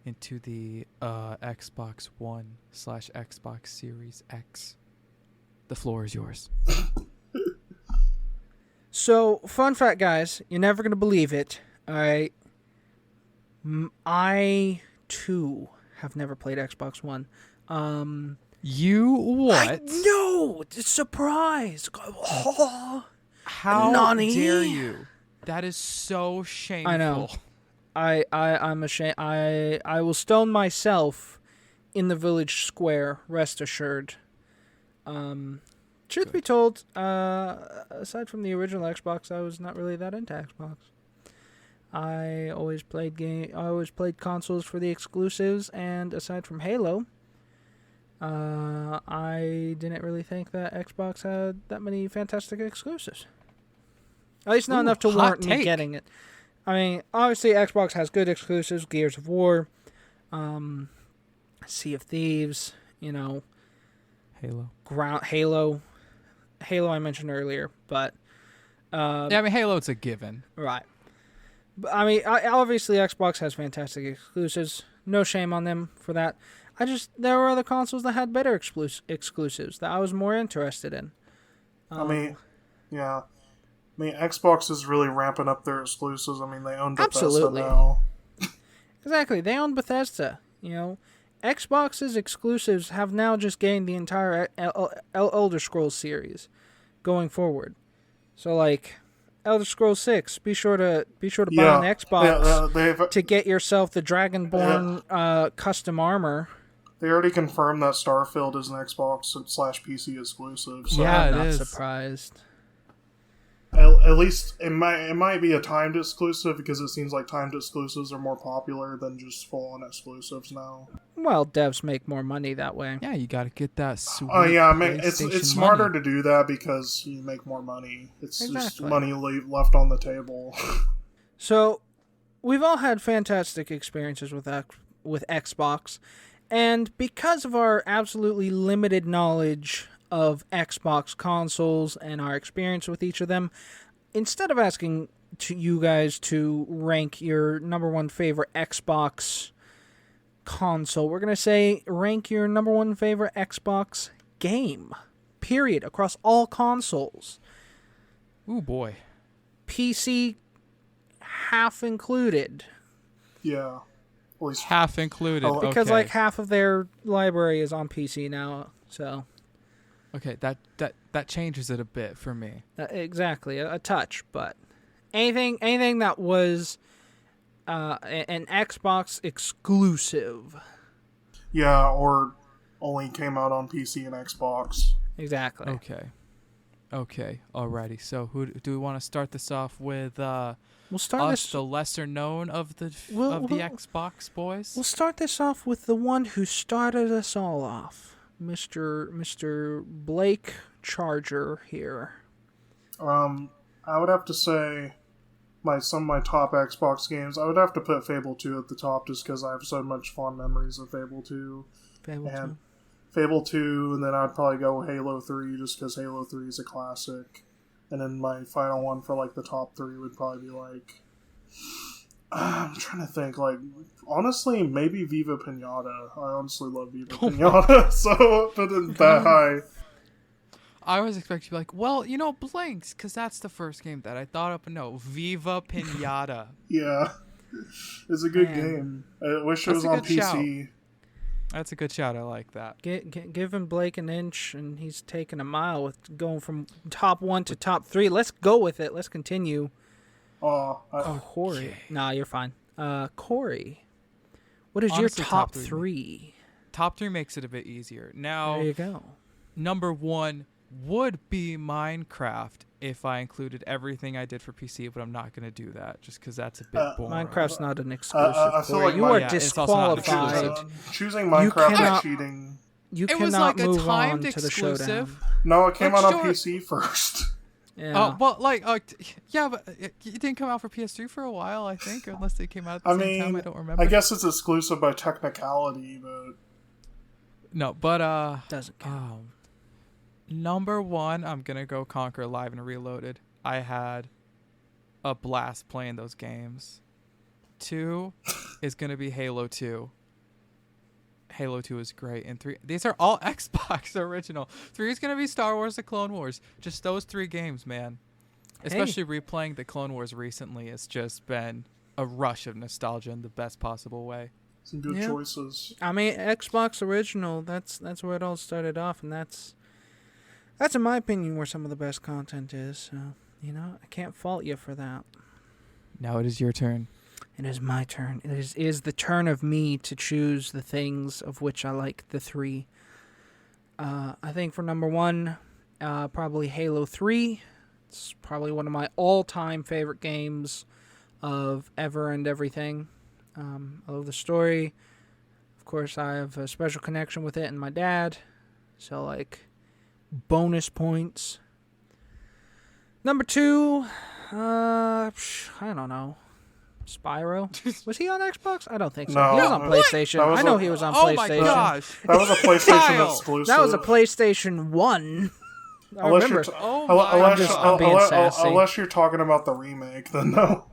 into the Xbox One / Xbox Series X. The floor is yours. So, fun fact, guys, you're never going to believe it, alright? I, too, have never played Xbox One. You what? I know! Surprise! How Nani? dare you? That is so shameful. I know. I'm ashamed. I will stone myself in the village square, rest assured. Truth be told, aside from the original Xbox, I was not really that into Xbox. I always played consoles for the exclusives, and aside from Halo, I didn't really think that Xbox had that many fantastic exclusives. At least not enough to warrant me getting it. I mean, obviously Xbox has good exclusives, Gears of War, Sea of Thieves, Halo. Halo I mentioned earlier, but Yeah, I mean, Halo's a given. right. But, I mean, obviously Xbox has fantastic exclusives. No shame on them for that. There were other consoles that had better exclusives that I was more interested in. I mean, yeah. I mean, Xbox is really ramping up their exclusives. I mean, they own Bethesda Absolutely. now. Exactly. They own Bethesda, Xbox's exclusives have now just gained the entire Elder Scrolls series going forward. So, like, Elder Scrolls 6, be sure to buy an Xbox to get yourself the Dragonborn custom armor. They already confirmed that Starfield is an Xbox / PC exclusive. So Yeah, I'm it not is. surprised. At least it might be a timed exclusive because it seems like timed exclusives are more popular than just full-on exclusives now. Well, devs make more money that way. Yeah, you got to get that sweet. Oh yeah, I mean, it's PlayStation smarter money. to do that because you make more money. It's just Exactly. money left on the table. So, we've all had fantastic experiences with Xbox, and because of our absolutely limited knowledge of Xbox consoles and our experience with each of them, instead of asking you guys to rank your number one favorite Xbox console, we're going to say rank your number one favorite Xbox game, period, across all consoles. Ooh, boy. PC half included. Yeah, at least Half included. Oh, Because okay. like half of their library is on PC now, so Okay, that changes it a bit for me. exactly a touch. But anything that was an Xbox exclusive, yeah, or only came out on PC and Xbox. exactly. Okay. Alrighty. So who do we want to start this off with? We'll start Us, this. the lesser known of the We'll- Xbox boys. We'll start this off with the one who started us all off, Mr. Blake Charger here. I would have to say some of my top Xbox games. I would have to put Fable 2 at the top just because I have so much fond memories of Fable 2. Fable 2. Fable 2, and then I'd probably go Halo 3 just because Halo 3 is a classic. And then my final one for like the top 3 would probably be like... I'm trying to think, like, honestly, maybe Viva Pinata. I honestly love Viva Pinata, so put it that high. I was expecting to be like, well, Blanks, because that's the first game that I thought of. No, Viva Pinata. Yeah. It's a good Man. game. I wish it That's was a on good PC. That's a good shout. I like that. Giving Blake an inch, and he's taking a mile with going from top 1 to top 3. Let's go with it. Let's continue. Corey. Nah, you're fine. Corey, what is Honestly, your top top 3? Top 3 makes it a bit easier. Now, There you go. number 1 would be Minecraft. if I included everything I did for PC, but I'm not going to do that just because that's a bit boring. Minecraft's not an exclusive. I feel like you are it's also not disqualified. Choosing Minecraft cannot- is cheating. You It was cannot like a move on timed to the showdown. exclusive. No, it came Like, out on sure. PC first. Yeah. But it didn't come out for PS3 for a while, I think, unless they came out at the same time. I don't remember. I guess it's exclusive by technicality, but No, but Doesn't count. number one, I'm gonna go Conquer Live and Reloaded. I had a blast playing those games. 2 is gonna be Halo 2. Halo 2 is great, and 3. These are all Xbox original. 3 is gonna be Star Wars: The Clone Wars. Just those 3 games, man. Especially replaying the Clone Wars recently, it's just been a rush of nostalgia in the best possible way. some good choices. I mean, Xbox original. That's where it all started off, and that's in my opinion where some of the best content is. So I can't fault you for that. Now it is your turn. It is my turn. It is the turn of me to choose the things of which I like the 3. I think for number 1, probably Halo 3. It's probably one of my all-time favorite games of ever and everything. I love the story. Of course, I have a special connection with it and my dad. So, bonus points. Number 2, I don't know. Spyro? Was he on Xbox? I don't think so. No. He was on PlayStation. I know he was on PlayStation. Oh my gosh. That was a PlayStation Kyle. exclusive. That was a PlayStation 1. I Unless remember. you're Oh my I'm being sassy. unless you're talking about the remake, then no.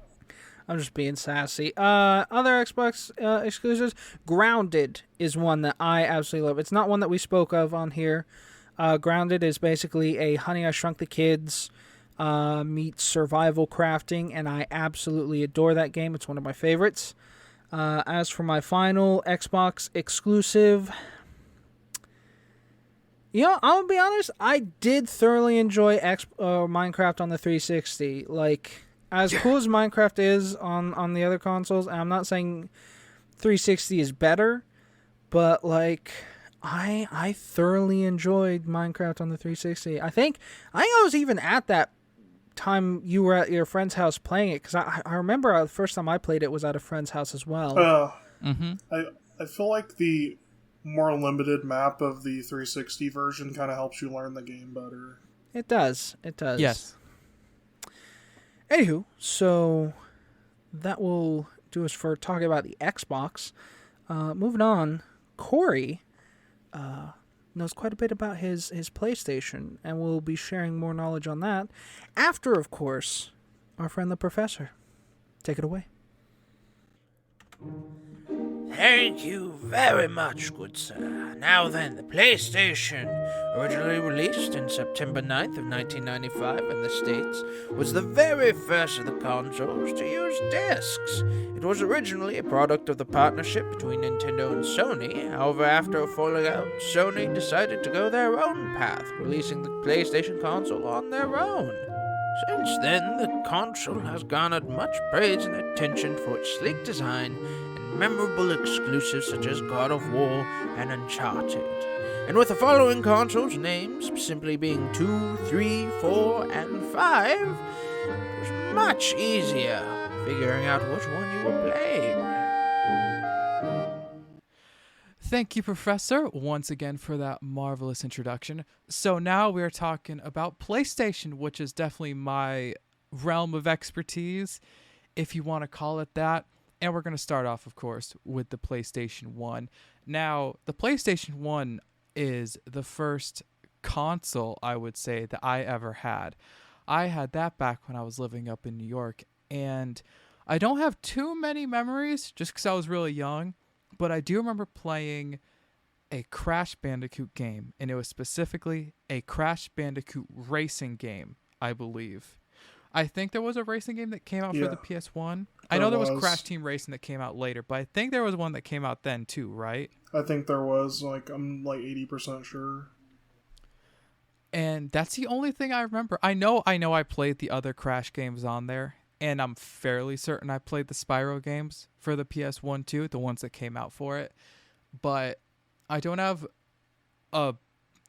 I'm just being sassy. Other Xbox exclusives. Grounded is one that I absolutely love. It's not one that we spoke of on here. Grounded is basically a Honey, I Shrunk the Kids meets survival crafting, and I absolutely adore that game. It's one of my favorites. As for my final Xbox exclusive, I'll be honest, I did thoroughly enjoy Minecraft on the 360. As cool as Minecraft is on the other consoles, and I'm not saying 360 is better, but I thoroughly enjoyed Minecraft on the 360. I think I was even at that time you were at your friend's house playing it, because I remember the first time I played it was at a friend's house as well. I feel like the more limited map of the 360 version kind of helps you learn the game better. It does. Yes. Anywho, so that will do us for talking about the Xbox. Moving on, Corey knows quite a bit about his PlayStation, and we'll be sharing more knowledge on that after, of course, our friend the professor. Take it away. Thank you very much, good sir. Now then, the PlayStation, originally released in September 9th of 1995 in the States, was the very first of the consoles to use discs. It was originally a product of the partnership between Nintendo and Sony. However, after a falling out, Sony decided to go their own path, releasing the PlayStation console on their own. Since then, the console has garnered much praise and attention for its sleek design and memorable exclusives such as God of War and Uncharted. And with the following consoles' names simply being 2, 3, 4, and 5, it was much easier figuring out which one you were playing. Thank you, Professor, once again for that marvelous introduction. So now we're talking about PlayStation, which is definitely my realm of expertise, if you want to call it that. And we're going to start off, of course, with the PlayStation 1. Now, the PlayStation 1 is the first console, I would say, that I ever had. I had that back when I was living up in New York, and I don't have too many memories just because I was really young. But I do remember playing a Crash Bandicoot game, and it was specifically a Crash Bandicoot racing game, I believe. I think there was a racing game that came out for the PS1. I know there was Crash Team Racing that came out later, but I think there was one that came out then too, right? I think there was. I'm 80% sure. And that's the only thing I remember. I know I played the other Crash games on there. And I'm fairly certain I played the Spyro games for the PS1 too, the ones that came out for it. But I don't have a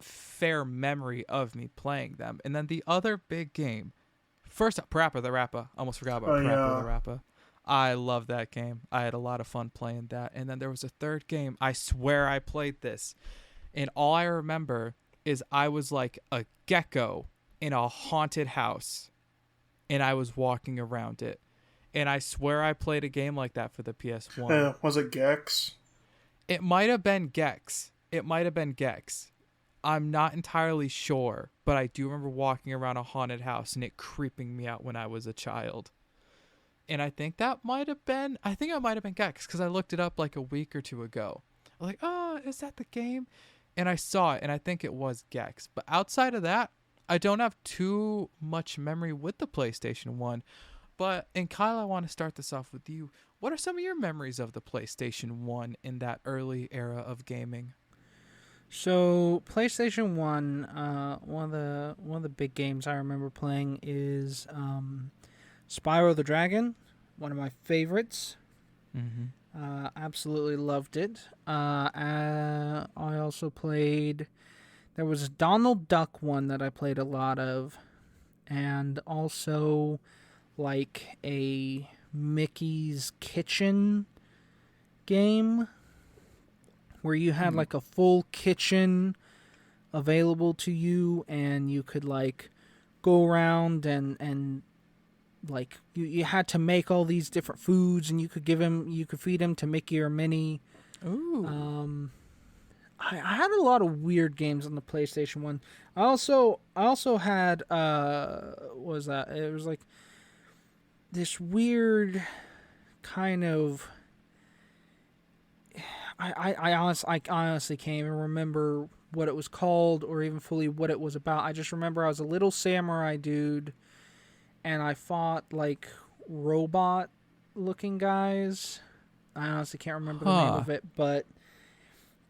fair memory of me playing them. And then the other big game, first up, Parappa the Rappa. Almost forgot about Parappa the Rappa. I love that game. I had a lot of fun playing that. And then there was a third game. I swear I played this. And all I remember is I was like a gecko in a haunted house. And I was walking around it. And I swear I played a game like that for the PS1. Was it Gex? It might have been Gex. I'm not entirely sure, but I do remember walking around a haunted house and it creeping me out when I was a child. And I think it might have been Gex, because I looked it up like a week or two ago. I was like, oh, is that the game? And I saw it, and I think it was Gex. But outside of that, I don't have too much memory with the PlayStation 1. And Kyle, I want to start this off with you. What are some of your memories of the PlayStation 1 in that early era of gaming? So PlayStation 1, one of the big games I remember playing is Spyro the Dragon, one of my favorites. Mm-hmm. Absolutely loved it. I also played. There was a Donald Duck one that I played a lot of, and also like a Mickey's Kitchen game where you had like a full kitchen available to you, and you could like go around and like you had to make all these different foods, and you could feed him to Mickey or Minnie. Ooh. I had a lot of weird games on the PlayStation 1. I also had what was that? It was like this weird kind of I honestly can't even remember what it was called or even fully what it was about. I just remember I was a little samurai dude and I fought like robot looking guys. I honestly can't remember the name of it, but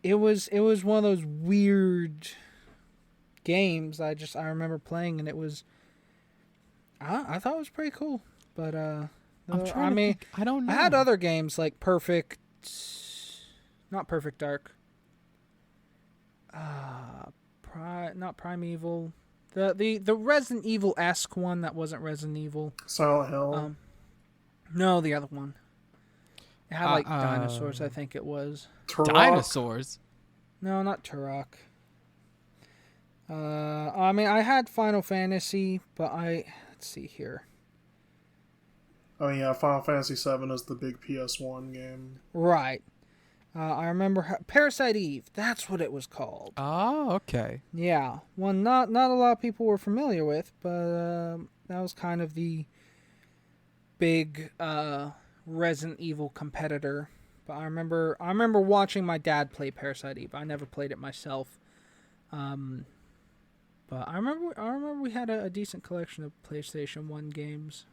it was one of those weird games I remember playing, and it was I thought it was pretty cool. But I don't know. I had other games like not Perfect Dark. Not Primeval. The Resident Evil-esque one that wasn't Resident Evil. Silent Hill. No, the other one. It had like dinosaurs, I think it was. Turok. Dinosaurs? No, not Turok. I mean, I had Final Fantasy, but let's see here. Oh yeah, Final Fantasy VII is the big PS1 game. Right. I remember Parasite Eve. That's what it was called. Oh, okay. Yeah, one not a lot of people were familiar with, but that was kind of the big Resident Evil competitor. But I remember watching my dad play Parasite Eve. I never played it myself. But I remember we had a decent collection of PlayStation 1 games.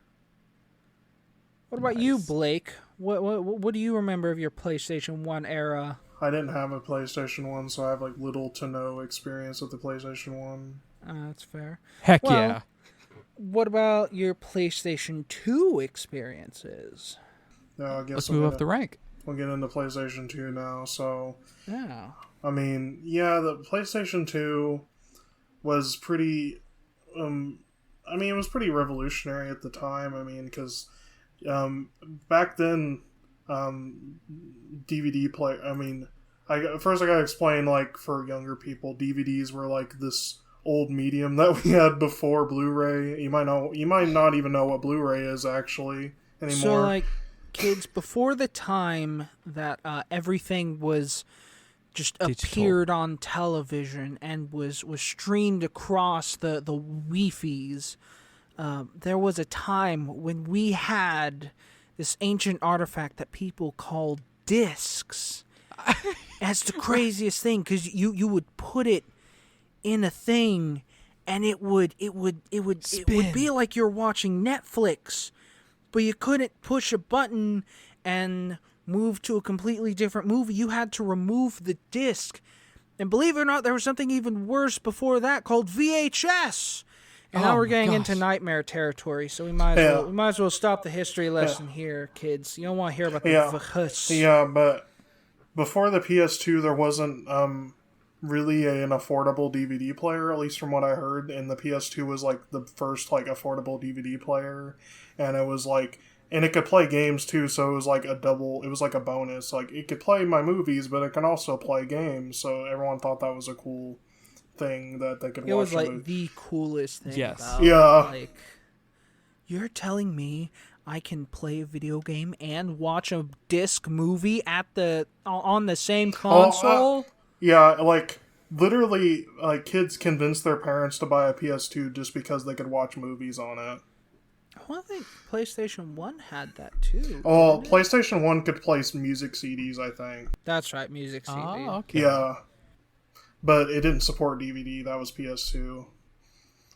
What about you, Blake? What do you remember of your PlayStation 1 era? I didn't have a PlayStation 1, so I have like little to no experience with the PlayStation 1. That's fair. Heck yeah. What about your PlayStation 2 experiences? No, I guess Let's move up the rank. We'll get into PlayStation 2 now. So, yeah. I mean, yeah, the PlayStation 2 was pretty. It was pretty revolutionary at the time. I mean, because back then, DVD play. I mean, first I gotta explain, like, for younger people, DVDs were like this old medium that we had before Blu-ray. You might not even know what Blu-ray is actually anymore. So, like, kids, before the time that everything was just digital, appeared on television and was streamed across the Wi-Fi's, there was a time when we had this ancient artifact that people called discs. That's the craziest thing, because you would put it in a thing and it would be like you're watching Netflix, but you couldn't push a button and move to a completely different movie. You had to remove the disc. And believe it or not, there was something even worse before that called VHS. And now we're getting into nightmare territory, so we might as well stop the history lesson here, kids. You don't want to hear about the VHS. Yeah, but before the PS2, there wasn't really an affordable DVD player, at least from what I heard. And the PS2 was like the first like affordable DVD player, and it was like, and it could play games too. So it was like a double. It was like a bonus. Like it could play my movies, but it can also play games. So everyone thought that was a cool thing that they could watch. It was like the coolest thing. Yes. About, Yeah. Like, you're telling me I can play a video game and watch a disc movie on the same console? Yeah, like literally, like kids convinced their parents to buy a PS2 just because they could watch movies on it. Well, I think PlayStation 1 had that too. Oh, didn't it? PlayStation 1 could play music CDs, I think. That's right, music CD. Oh, okay. Yeah. But it didn't support DVD. That was PS2.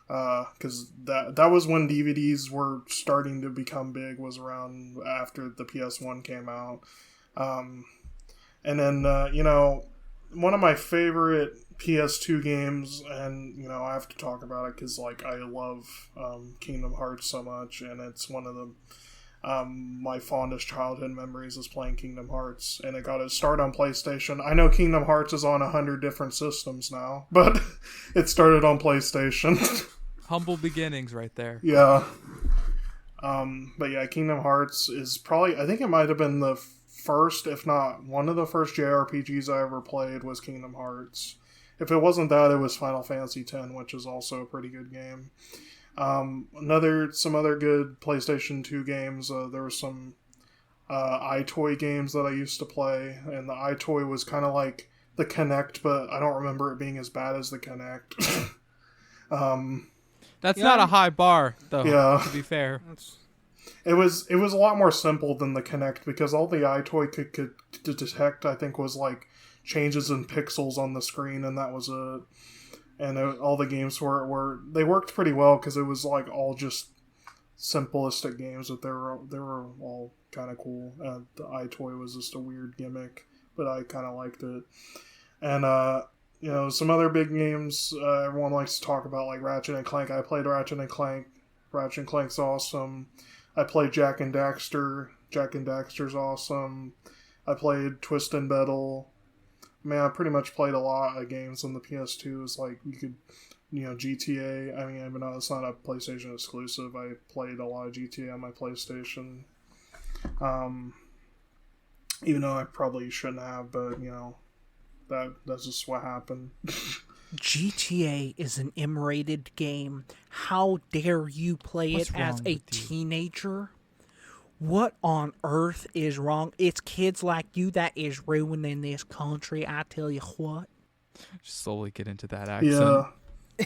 Because that was when DVDs were starting to become big, was around after the PS1 came out. And then, one of my favorite PS2 games, and, I have to talk about it because, like, I love Kingdom Hearts so much, and it's one of the my fondest childhood memories is playing Kingdom Hearts, and it got its start on PlayStation. I know Kingdom Hearts is on 100 different systems now, but it started on PlayStation. Humble beginnings right there. Yeah. But yeah, Kingdom Hearts is probably, I think it might have been the first, if not one of the first JRPGs I ever played was Kingdom Hearts. If it wasn't that, it was Final Fantasy X, which is also a pretty good game. Some other good PlayStation 2 games. There were some iToy games that I used to play, and the iToy was kind of like the Kinect, but I don't remember it being as bad as the Kinect. That's not a high bar, though. Yeah. To be fair, It was a lot more simple than the Kinect, because all the iToy could detect, I think, was like changes in pixels on the screen, and that was it. And all the games they worked pretty well because it was like all just simplistic games, but they were all kind of cool. The iToy was just a weird gimmick, but I kind of liked it. And some other big games everyone likes to talk about, like Ratchet and Clank. I played Ratchet and Clank. Ratchet and Clank's awesome. I played Jak and Daxter. Jak and Daxter's awesome. I played Twist and Battle. Man, I pretty much played a lot of games on the PS2. It's like you could, GTA. I mean, even though it's not a PlayStation exclusive, I played a lot of GTA on my PlayStation. Even though I probably shouldn't have, but that's just what happened. GTA is an M-rated game. How dare you play What's it as wrong a with you? teenager? What on earth is wrong? It's kids like you that is ruining this country, I tell you what. just slowly get into that accent. Yeah.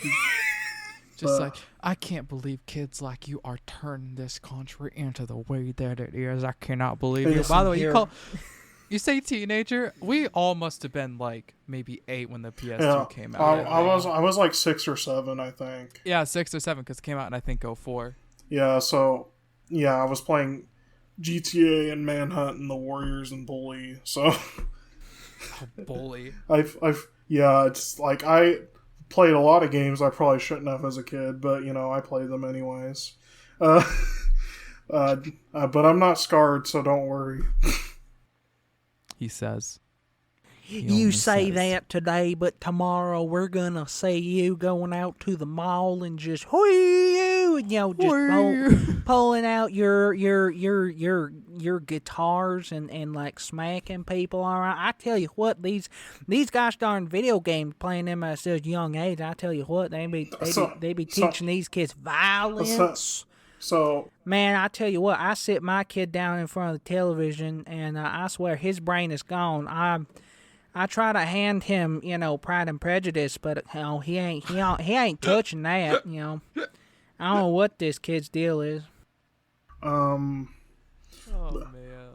Just like, I can't believe kids like you are turning this country into the way that it is. I cannot believe you. By the way, you say teenager. We all must have been like maybe 8 when the PS2 came out. I was like 6 or 7, I think. Yeah, 6 or 7 because it came out in I think 04. Yeah, so I was playing GTA and Manhunt and the Warriors and Bully. So Bully. it's like I played a lot of games I probably shouldn't have as a kid, but I played them anyways. But I'm not scarred, so don't worry. He says. You say that today, but tomorrow we're gonna see you going out to the mall and just pulling out your guitars and like smacking people around. I tell you what, these guys darn video games playing them at such a young age. I tell you what, they be teaching these kids violence. So, man, I tell you what, I sit my kid down in front of the television, and I swear his brain is gone. I try to hand him, Pride and Prejudice, but he ain't touching that. I don't know what this kid's deal is. Oh man.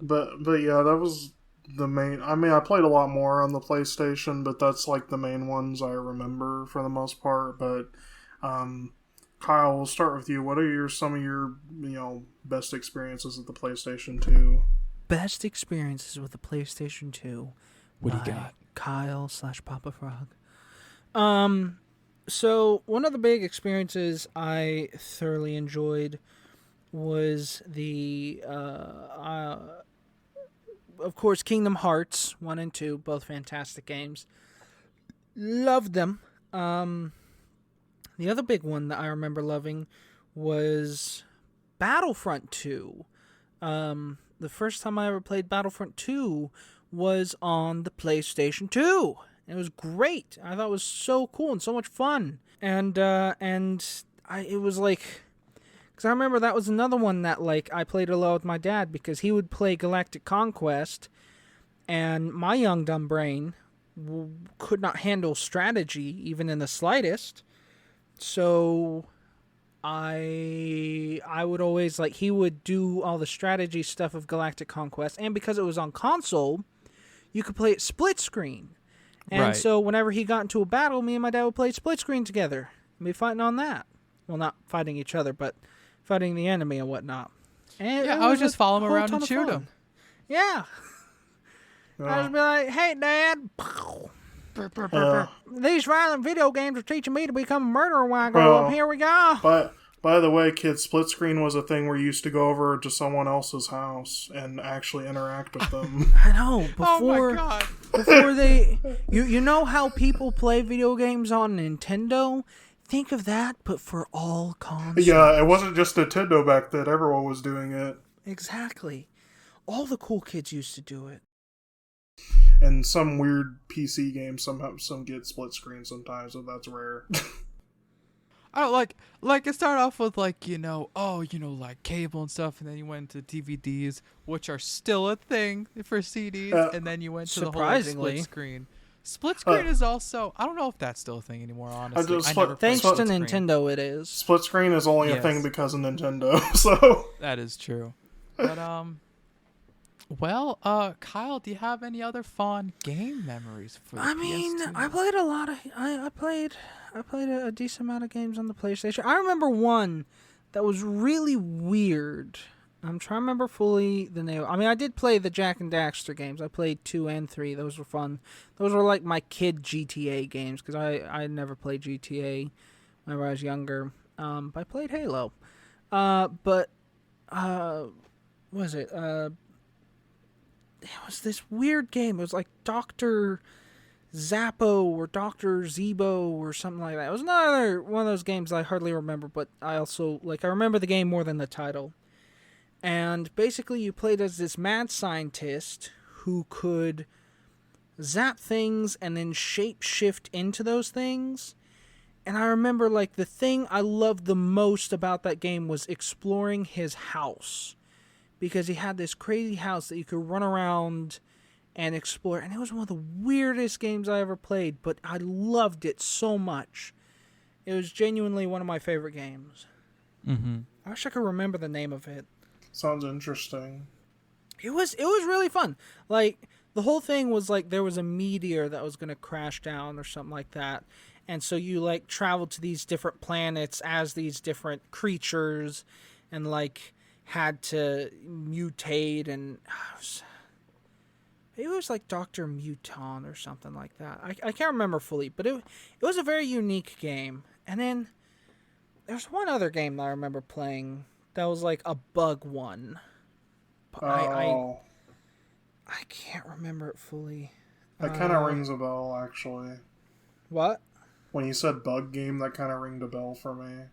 but yeah, that was the main. I mean, I played a lot more on the PlayStation, but that's like the main ones I remember for the most part. But Kyle, we'll start with you. What are some of your best experiences with the PlayStation 2? Best experiences with the PlayStation 2. What do you got? Kyle / Papa Frog. So one of the big experiences I thoroughly enjoyed was the, of course, Kingdom Hearts 1 and 2, both fantastic games. Loved them. The other big one that I remember loving was Battlefront 2. The first time I ever played Battlefront 2 was on the PlayStation 2. It was great. I thought it was so cool and so much fun. And it was like, because I remember that was another one that like I played a lot with my dad because he would play Galactic Conquest, and my young dumb brain could not handle strategy even in the slightest. So I would always, like, he would do all the strategy stuff of Galactic Conquest, and because it was on console, you could play it split screen. And Right. so whenever he got into a battle, me and my dad would play split screen together and be fighting on that. Well, not fighting each other, but fighting the enemy and whatnot. And Yeah, it I would was just a follow him whole around ton and of shoot fun. him. Yeah. I'd just be like, hey, Dad. These violent video games are teaching me to become a murderer when I grow Well, up. Here we go. But by the way, kids, split screen was a thing where you used to go over to someone else's house and actually interact with them. I know. Oh Before, my god. before they, you know how people play video games on Nintendo? Think of that, but for all consoles. Yeah, it wasn't just Nintendo back then. Everyone was doing it. Exactly. All the cool kids used to do it. And some weird PC games, some get split screen sometimes, so that's rare. I don't like it started off with like, like cable and stuff, and then you went to DVDs, which are still a thing for CDs, and then you went to the whole like, Surprisingly. split screen. Split screen is also, I don't know if that's still a thing anymore, honestly. I never played Thanks to split screen. Nintendo, it is. Split screen is only a Yes. thing because of Nintendo, so... That is true. But Kyle, do you have any other fun game memories for the I mean, PS2? I played a lot of. I played a decent amount of games on the PlayStation. I remember one that was really weird. I'm trying to remember fully the name. I mean, I did play the Jack and Daxter games. I played 2 and 3. Those were fun. Those were like my kid GTA games because I never played GTA whenever I was younger. But I played Halo. What was it? It was this weird game. It was like Dr. Zappo or Dr. Zebo or something like that. It was another one of those games I hardly remember, but I remember the game more than the title. And basically you played as this mad scientist who could zap things and then shape shift into those things. And I remember like the thing I loved the most about that game was exploring his house. Because he had this crazy house that you could run around and explore. And it was one of the weirdest games I ever played, but I loved it so much. It was genuinely one of my favorite games. Mm-hmm. I wish I could remember the name of it. Sounds interesting. It was really fun. Like, the whole thing was like there was a meteor that was going to crash down or something like that. And so you like traveled to these different planets as these different creatures and like had to mutate, and it was like Dr. Muton or something like that. I can't remember fully, but it was a very unique game. And then there's one other game that I remember playing that was like a bug one. But I can't remember it fully. That kind of rings a bell, actually. What? When you said bug game, that kind of ringed a bell for me.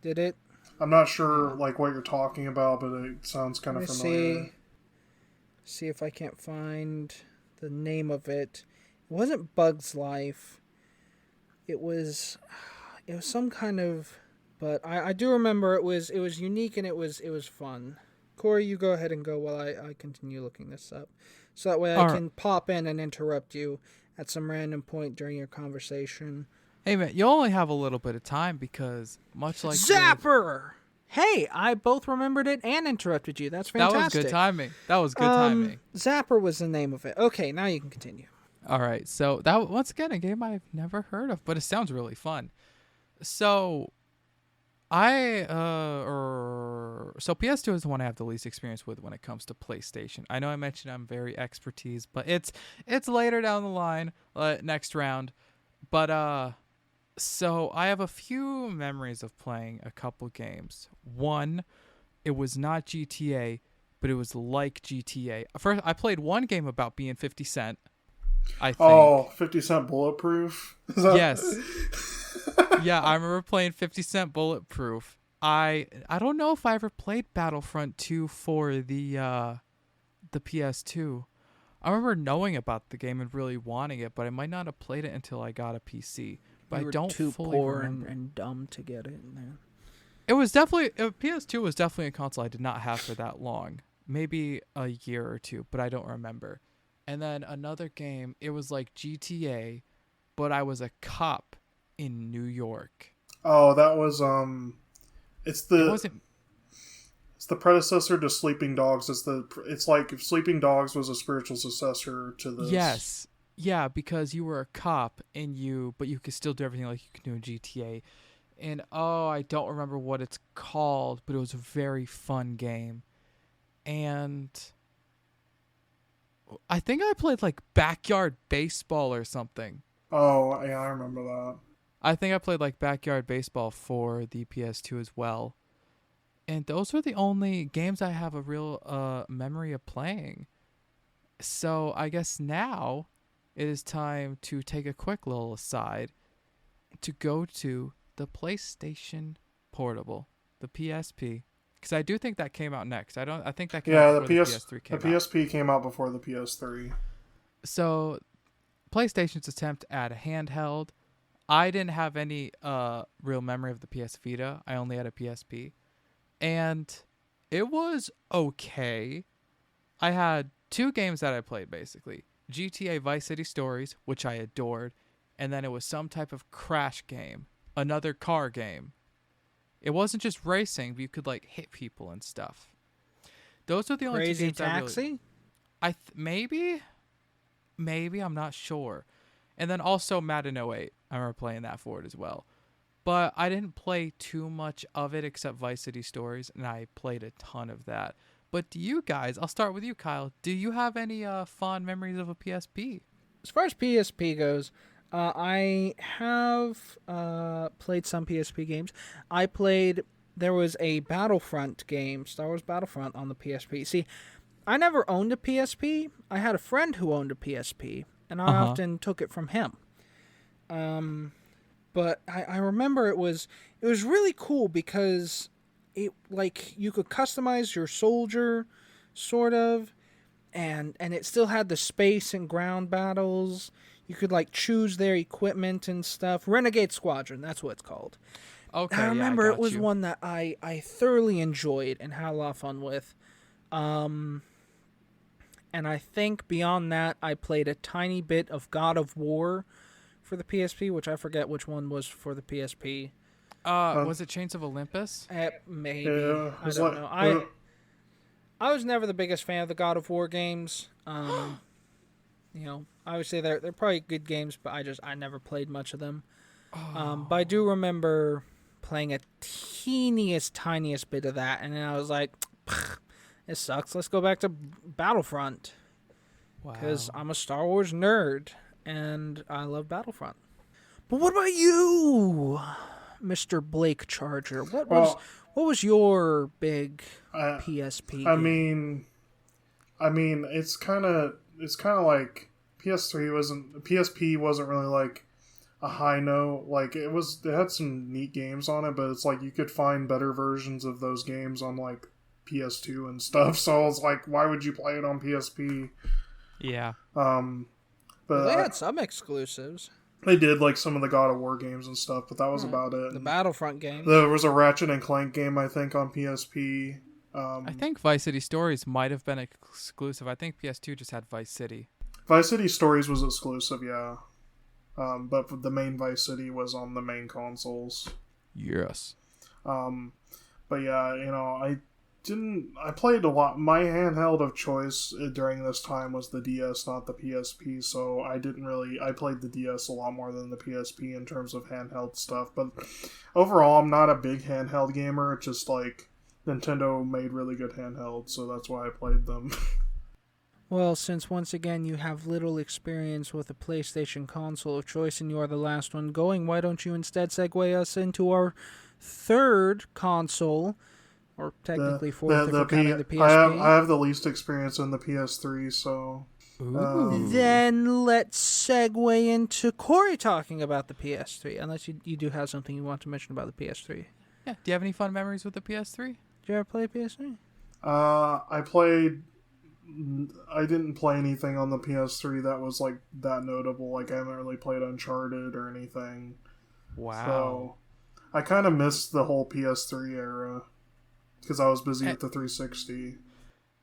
Did it? I'm not sure like what you're talking about, but it sounds kind of familiar. See if I can't find the name of it. It wasn't Bug's Life. It was some kind of, but I do remember it was unique and it was fun. Corey, you go ahead and go while I continue looking this up. So that way I can pop in and interrupt you at some random point during your conversation. Hey man, you only have a little bit of time because much like Zapper! Hey, I both remembered it and interrupted you. That's fantastic. That was good timing. That was good timing. Zapper was the name of it. Okay, now you can continue. All right, so that once again a game I've never heard of, but it sounds really fun. So PS2 is the one I have the least experience with when it comes to PlayStation. I know I mentioned I'm very expertise, but it's later down the line, next round. But so I have a few memories of playing a couple games. One, it was not GTA, but it was like GTA. First, I played one game about being 50 Cent. I think. Oh, 50 Cent Bulletproof? Yes. Yeah, I remember playing 50 Cent Bulletproof. I don't know if I ever played Battlefront 2 for the PS2. I remember knowing about the game and really wanting it, but I might not have played it until I got a PC. But You were I don't too fully poor remember. and dumb to get it. Man. It was definitely PS2 was definitely a console I did not have for that long. Maybe a year or two, but I don't remember. And then another game, it was like GTA, but I was a cop in New York. Oh, that was it's It wasn't. it's the predecessor to Sleeping Dogs. It's like if Sleeping Dogs was a spiritual successor to this. Yes. Yeah, because you were a cop but you could still do everything like you could do in GTA. And I don't remember what it's called, but it was a very fun game. And I think I played like Backyard Baseball or something. Oh, yeah, I remember that. I think I played like Backyard Baseball for the PS2 as well. And those were the only games I have a real memory of playing. So I guess now it is time to take a quick little aside to go to the PlayStation Portable, the PSP. Because I do think that came out next. I think that came out before the PS3 came out. The PSP came out before the PS3. So PlayStation's attempt at a handheld. I didn't have any real memory of the PS Vita. I only had a PSP. And it was okay. I had 2 games that I played, basically. GTA Vice City Stories, which I adored. And then it was some type of crash game. Another car game. It wasn't just racing, but you could, like, hit people and stuff. Those are the only 2 Crazy games Taxi? maybe, I'm not sure. And then also Madden 08. I remember playing that for it as well. But I didn't play too much of it except Vice City Stories, and I played a ton of that. But do you guys, I'll start with you, Kyle. Do you have any fond memories of a PSP? As far as PSP goes, I have played some PSP games. There was a Battlefront game, Star Wars Battlefront, on the PSP. See, I never owned a PSP. I had a friend who owned a PSP, and I often took it from him. But I remember it was really cool because it, like, you could customize your soldier, sort of, and it still had the space and ground battles. You could, like, choose their equipment and stuff. Renegade Squadron, that's what it's called. Okay, I remember it was you. one that I thoroughly enjoyed and had a lot of fun with. And I think beyond that, I played a tiny bit of God of War for the PSP, which I forget which one was for the PSP. Was it Chains of Olympus? Maybe. I don't know. I was never the biggest fan of the God of War games. I would say they're probably good games, but I never played much of them. But I do remember playing a tiniest bit of that, and then I was like, it sucks. Let's go back to Battlefront. Because I'm a Star Wars nerd, and I love Battlefront. But what about you, Mr. Blake Charger? What was your big PSP game? I mean, it's kind of like PSP wasn't really like a high note. Like it had some neat games on it, but it's like you could find better versions of those games on like PS2 and stuff. So I was like, why would you play it on PSP? Yeah. But they had some exclusives. They did, like some of the God of War games and stuff, but that was about it. The Battlefront game. There was a Ratchet and Clank game, I think, on PSP. I think Vice City Stories might have been exclusive. I think PS2 just had Vice City. Vice City Stories was exclusive, yeah. But the main Vice City was on the main consoles. Yes. But yeah, I played a lot. My handheld of choice during this time was the DS, not the PSP, so I played the DS a lot more than the PSP in terms of handheld stuff, but overall I'm not a big handheld gamer. It's just like Nintendo made really good handhelds, so that's why I played them. Well, since once again you have little experience with a PlayStation console of choice and you are the last one going, why don't you instead segue us into our third console, or technically fourth if we're counting the PSP? I have the least experience in the PS3, so... Ooh. Then let's segue into Corey talking about the PS3, unless you do have something you want to mention about the PS3. Yeah. Do you have any fun memories with the PS3? Did you ever play PS3? I didn't play anything on the PS3 that was like that notable. Like I haven't really played Uncharted or anything. Wow. So I kind of missed the whole PS3 era because I was busy with the 360.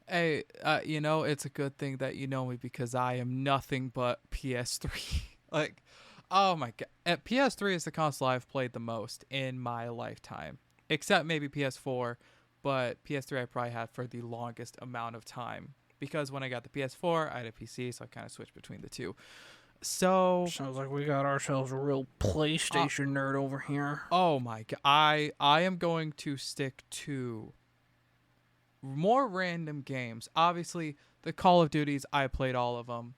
Hey, it's a good thing that you know me because I am nothing but PS3. Like, oh my god, PS3 is the console I've played the most in my lifetime, except maybe PS4. But PS3 I probably had for the longest amount of time because when I got the PS4, I had a PC, so I kind of switched between the two. So sounds like we got ourselves a real PlayStation nerd over here. Oh my god, I am going to stick to more random games. Obviously, the Call of Duties, I played all of them.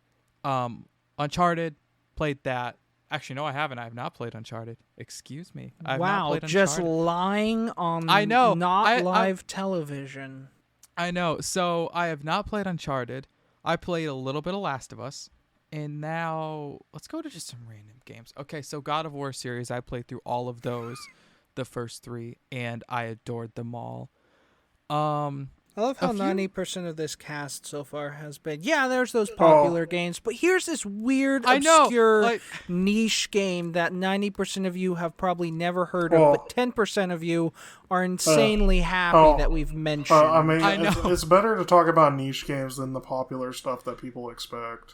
Uncharted, played that. Actually, no, I haven't. I have not played Uncharted. Excuse me. I have not played just Uncharted. lying on I know. not live television. I know. So I have not played Uncharted. I played a little bit of Last of Us. And now let's go to just some random games. Okay, so God of War series, I played through all of those, the first 3, and I adored them all. I love how 90% of this cast so far has been, there's those popular games, but here's this weird, obscure, niche game that 90% of you have probably never heard of, but 10% of you are insanely happy that we've mentioned. I know. It's better to talk about niche games than the popular stuff that people expect.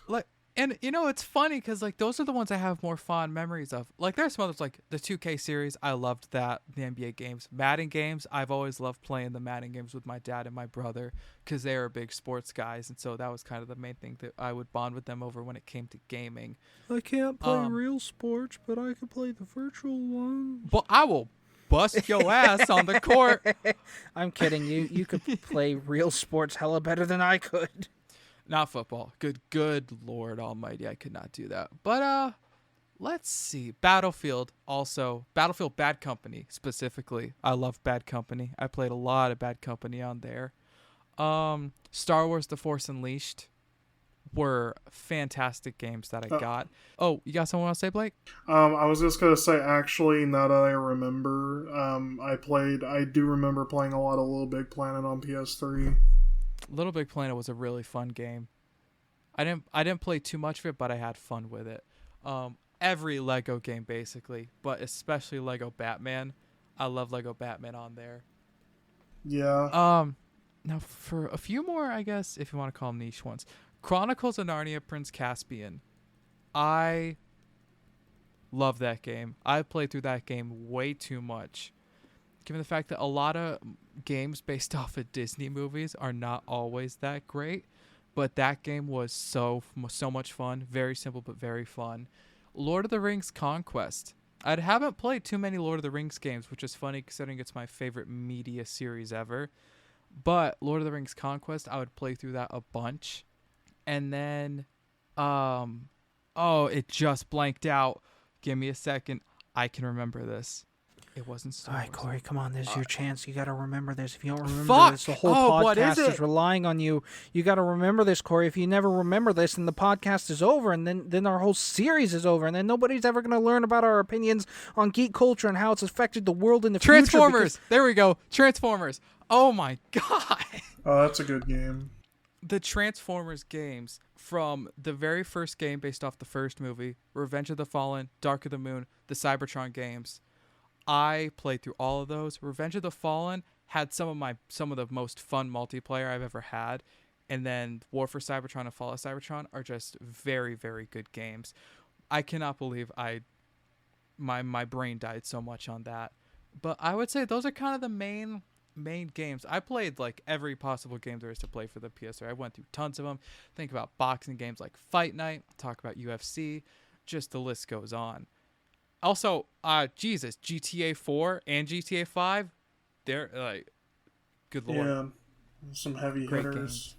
And it's funny because those are the ones I have more fond memories of. There's some others like the 2K series. I loved that. The NBA games, Madden games. I've always loved playing the Madden games with my dad and my brother because they are big sports guys, and so that was kind of the main thing that I would bond with them over when it came to gaming. I can't play real sports, but I can play the virtual ones. But I will bust your ass on the court. I'm kidding. You could play real sports hella better than I could. Not football. Good Lord Almighty, I could not do that. But let's see. Battlefield also. Battlefield Bad Company specifically. I love Bad Company. I played a lot of Bad Company on there. Star Wars: The Force Unleashed were fantastic games that I got. Oh, you got something else to say, Blake? I was just gonna say, actually, now that I remember, I do remember playing a lot of Little Big Planet on PS3. Little Big Planet was a really fun game. I didn't play too much of it, but I had fun with it. Every Lego game basically, but especially Lego Batman. I love Lego Batman on there. Yeah. Now for a few more, I guess, if you want to call them niche ones. Chronicles of Narnia: Prince Caspian. I love that game. I played through that game way too much. Given the fact that a lot of games based off of Disney movies are not always that great, but that game was so much fun. Very simple, but very fun. Lord of the Rings Conquest. I haven't played too many Lord of the Rings games, which is funny considering it's my favorite media series ever. But Lord of the Rings Conquest, I would play through that a bunch. And then, it just blanked out. Give me a second. I can remember this. It wasn't Star Wars. All right, Corey, come on. This is your chance. You got to remember this. If you don't remember this, the whole podcast is relying on you. You got to remember this, Corey. If you never remember this, then the podcast is over, and then our whole series is over, and then nobody's ever going to learn about our opinions on geek culture and how it's affected the world in the future. Transformers. There we go. Transformers. Oh, my God. Oh, that's a good game. The Transformers games, from the very first game based off the first movie, Revenge of the Fallen, Dark of the Moon, the Cybertron games, I played through all of those. Revenge of the Fallen had some of the most fun multiplayer I've ever had, and then War for Cybertron and Fall of Cybertron are just very, very good games. I cannot believe my brain died so much on that. But I would say those are kind of the main games. I played every possible game there is to play for the PS3. I went through tons of them. Think about boxing games like Fight Night, talk about UFC, just the list goes on. Also, GTA 4 and GTA 5, they're good lord. Yeah, some heavy Great hitters. Games.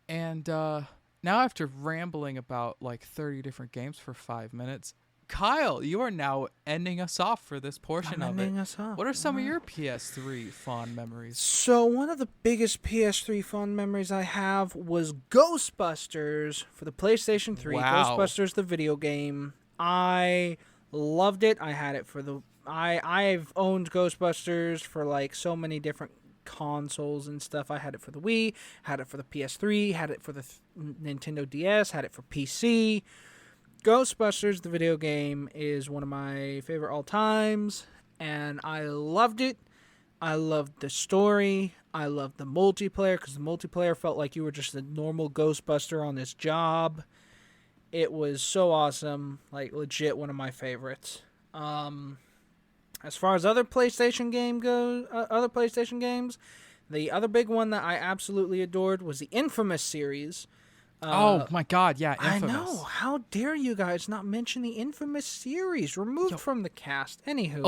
And now after rambling about 30 different games for 5 minutes, Kyle, you are now ending us off for this portion I'm of it. ending us off. What are some of your PS3 fond memories? So one of the biggest PS3 fond memories I have was Ghostbusters for the PlayStation 3. Wow. Ghostbusters, the video game. I loved it. I had it for the... I've owned Ghostbusters for like so many different consoles and stuff. I had it for the Wii, had it for the PS3, had it for the Nintendo DS, had it for PC. Ghostbusters, the video game, is one of my favorite all times, and I loved it. I loved the story. I loved the multiplayer, because the multiplayer felt like you were just a normal Ghostbuster on this job. It was so awesome, like legit one of my favorites. As far as other PlayStation games, the other big one that I absolutely adored was the Infamous series. Oh my God, yeah, Infamous. I know. How dare you guys not mention the Infamous series? Removed from the cast. Anywho.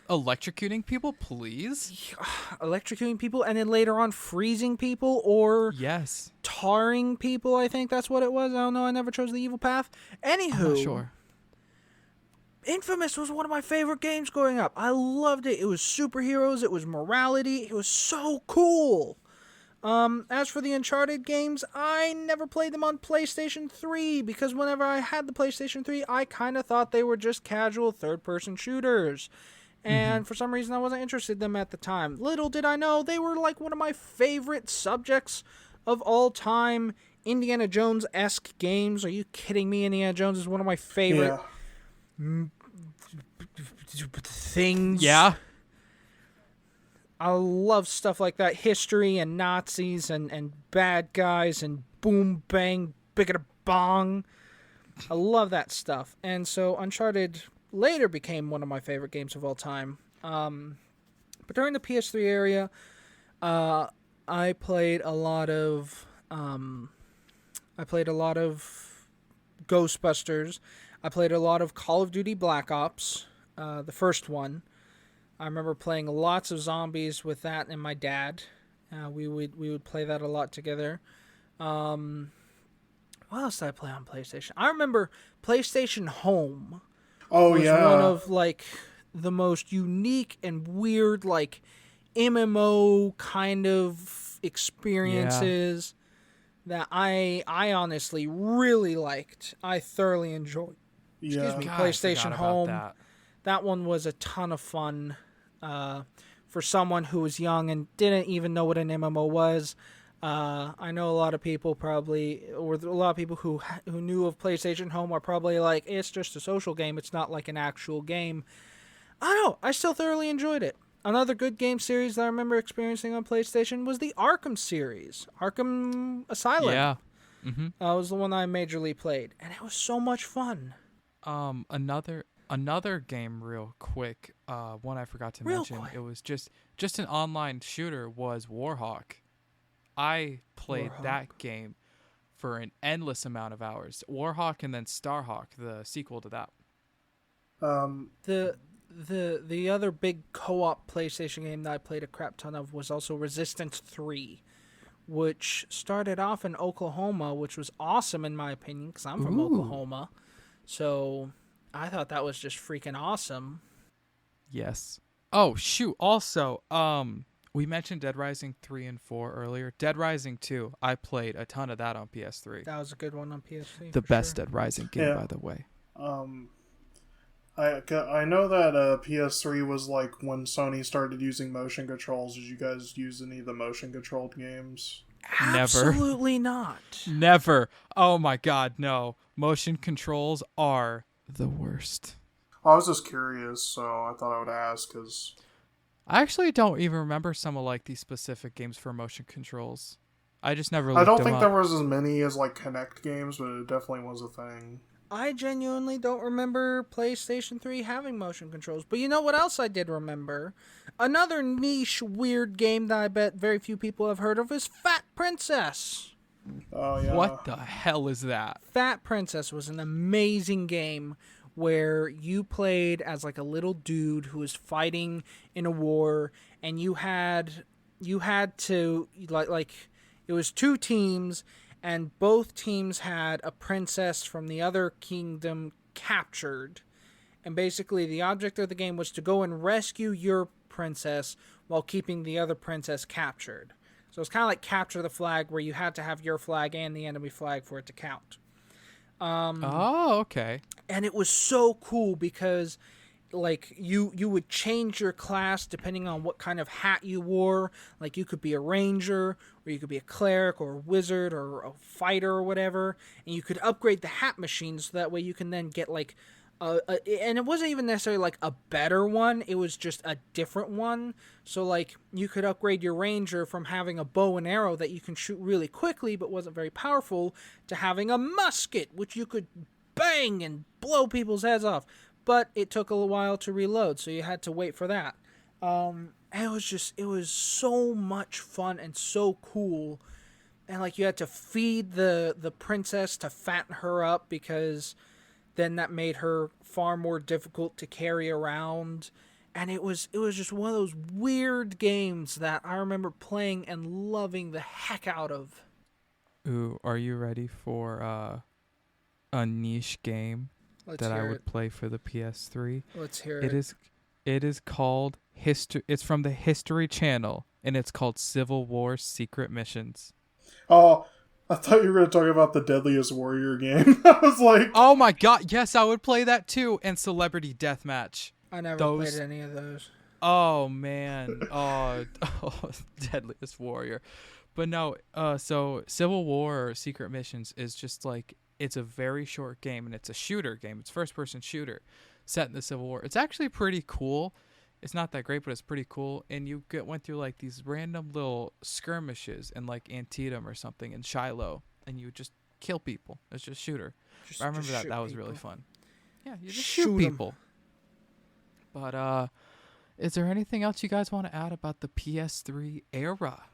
Electrocuting people, please? Electrocuting people and then later on freezing people or Yes. tarring people, I think that's what it was. I don't know. I never chose the evil path. Anywho. I'm not sure. Infamous was one of my favorite games growing up. I loved it. It was superheroes. It was morality. It was so cool. As for the Uncharted games, I never played them on PlayStation 3 because whenever I had the PlayStation 3, I kind of thought they were just casual third-person shooters. And for some reason, I wasn't interested in them at the time. Little did I know, they were like one of my favorite subjects of all time. Indiana Jones-esque games. Are you kidding me? Indiana Jones is one of my favorite things. Yeah. I love stuff like that. History and Nazis and bad guys and boom, bang, bigga bong. I love that stuff. And so Uncharted later became one of my favorite games of all time. But during the PS3 area, I played a lot of Ghostbusters. I played a lot of Call of Duty Black Ops, the first one. I remember playing lots of zombies with that and my dad. We would play that a lot together. What else did I play on PlayStation? I remember PlayStation Home. Oh, was yeah. one of like the most unique and weird like MMO kind of experiences that I honestly really liked. I thoroughly enjoyed. Excuse me, God, I PlayStation forgot about Home. That one was a ton of fun for someone who was young and didn't even know what an MMO was. I know a lot of people who knew of PlayStation Home are probably like, it's just a social game. It's not like an actual game. I don't know. I still thoroughly enjoyed it. Another good game series that I remember experiencing on PlayStation was the Arkham series. Arkham Asylum. Yeah. Mm-hmm. Was the one I majorly played. And it was so much fun. Another game real quick, one I forgot to mention, it was just an online shooter, was Warhawk. I played that game for an endless amount of hours. Warhawk and then Starhawk, the sequel to that. The other big co-op PlayStation game that I played a crap ton of was also Resistance 3, which started off in Oklahoma, which was awesome in my opinion because I'm from Oklahoma. So I thought that was just freaking awesome. Yes. Oh, shoot. Also, we mentioned Dead Rising 3 and 4 earlier. Dead Rising 2, I played a ton of that on PS3. That was a good one on PS3. The best Dead Rising game, by the way. I know that PS3 was like when Sony started using motion controls. Did you guys use any of the motion controlled games? Absolutely not. Never. Oh my God, no. Motion controls are the worst. I was just curious, so I thought I would ask because I actually don't even remember some of like these specific games for motion controls. I just never looked I don't them think up. there was as many as like Kinect games, but it definitely was a thing. I genuinely don't remember PlayStation 3 having motion controls. But you know what else I did remember? Another niche, weird game that I bet very few people have heard of is Fat Princess. Oh, yeah. What the hell is that? Fat Princess was an amazing game where you played as like a little dude who was fighting in a war, and you had to like it was two teams, and both teams had a princess from the other kingdom captured, And basically, the object of the game was to go and rescue your princess while keeping the other princess captured. So it's kind of like capture the flag, where you had to have your flag and the enemy flag for it to count. Oh, okay. And it was so cool because like you would change your class depending on what kind of hat you wore. Like you could be a ranger, or you could be a cleric or a wizard or a fighter or whatever, and you could upgrade the hat machine so that way you can then get like and it wasn't even necessarily like a better one, it was just a different one. So like you could upgrade your ranger from having a bow and arrow that you can shoot really quickly but wasn't very powerful, to having a musket which you could bang and blow people's heads off, but it took a while to reload, so you had to wait for that. And it was so much fun and so cool. And like you had to feed the princess to fatten her up, because then that made her far more difficult to carry around. And it was just one of those weird games that I remember playing and loving the heck out of. Ooh, are you ready for a niche game that I would play for the PS3? Let's hear it. It is called History. It's from the History Channel, and it's called Civil War Secret Missions. Oh, I thought you were going to talk about the Deadliest Warrior game. I was like... Oh my god, yes, I would play that too. And Celebrity Deathmatch. I never played any of those. Oh, man. Oh, Deadliest Warrior. But no, so Civil War or Secret Missions is just like, it's a very short game, and it's a shooter game. It's first-person shooter set in the Civil War. It's actually pretty cool. It's not that great, but it's pretty cool. And you went through like these random little skirmishes in like Antietam or something in Shiloh, and you would just kill people. It's just shooter. I remember that was really fun. Yeah, you just shoot people. But is there anything else you guys want to add about the PS3 era?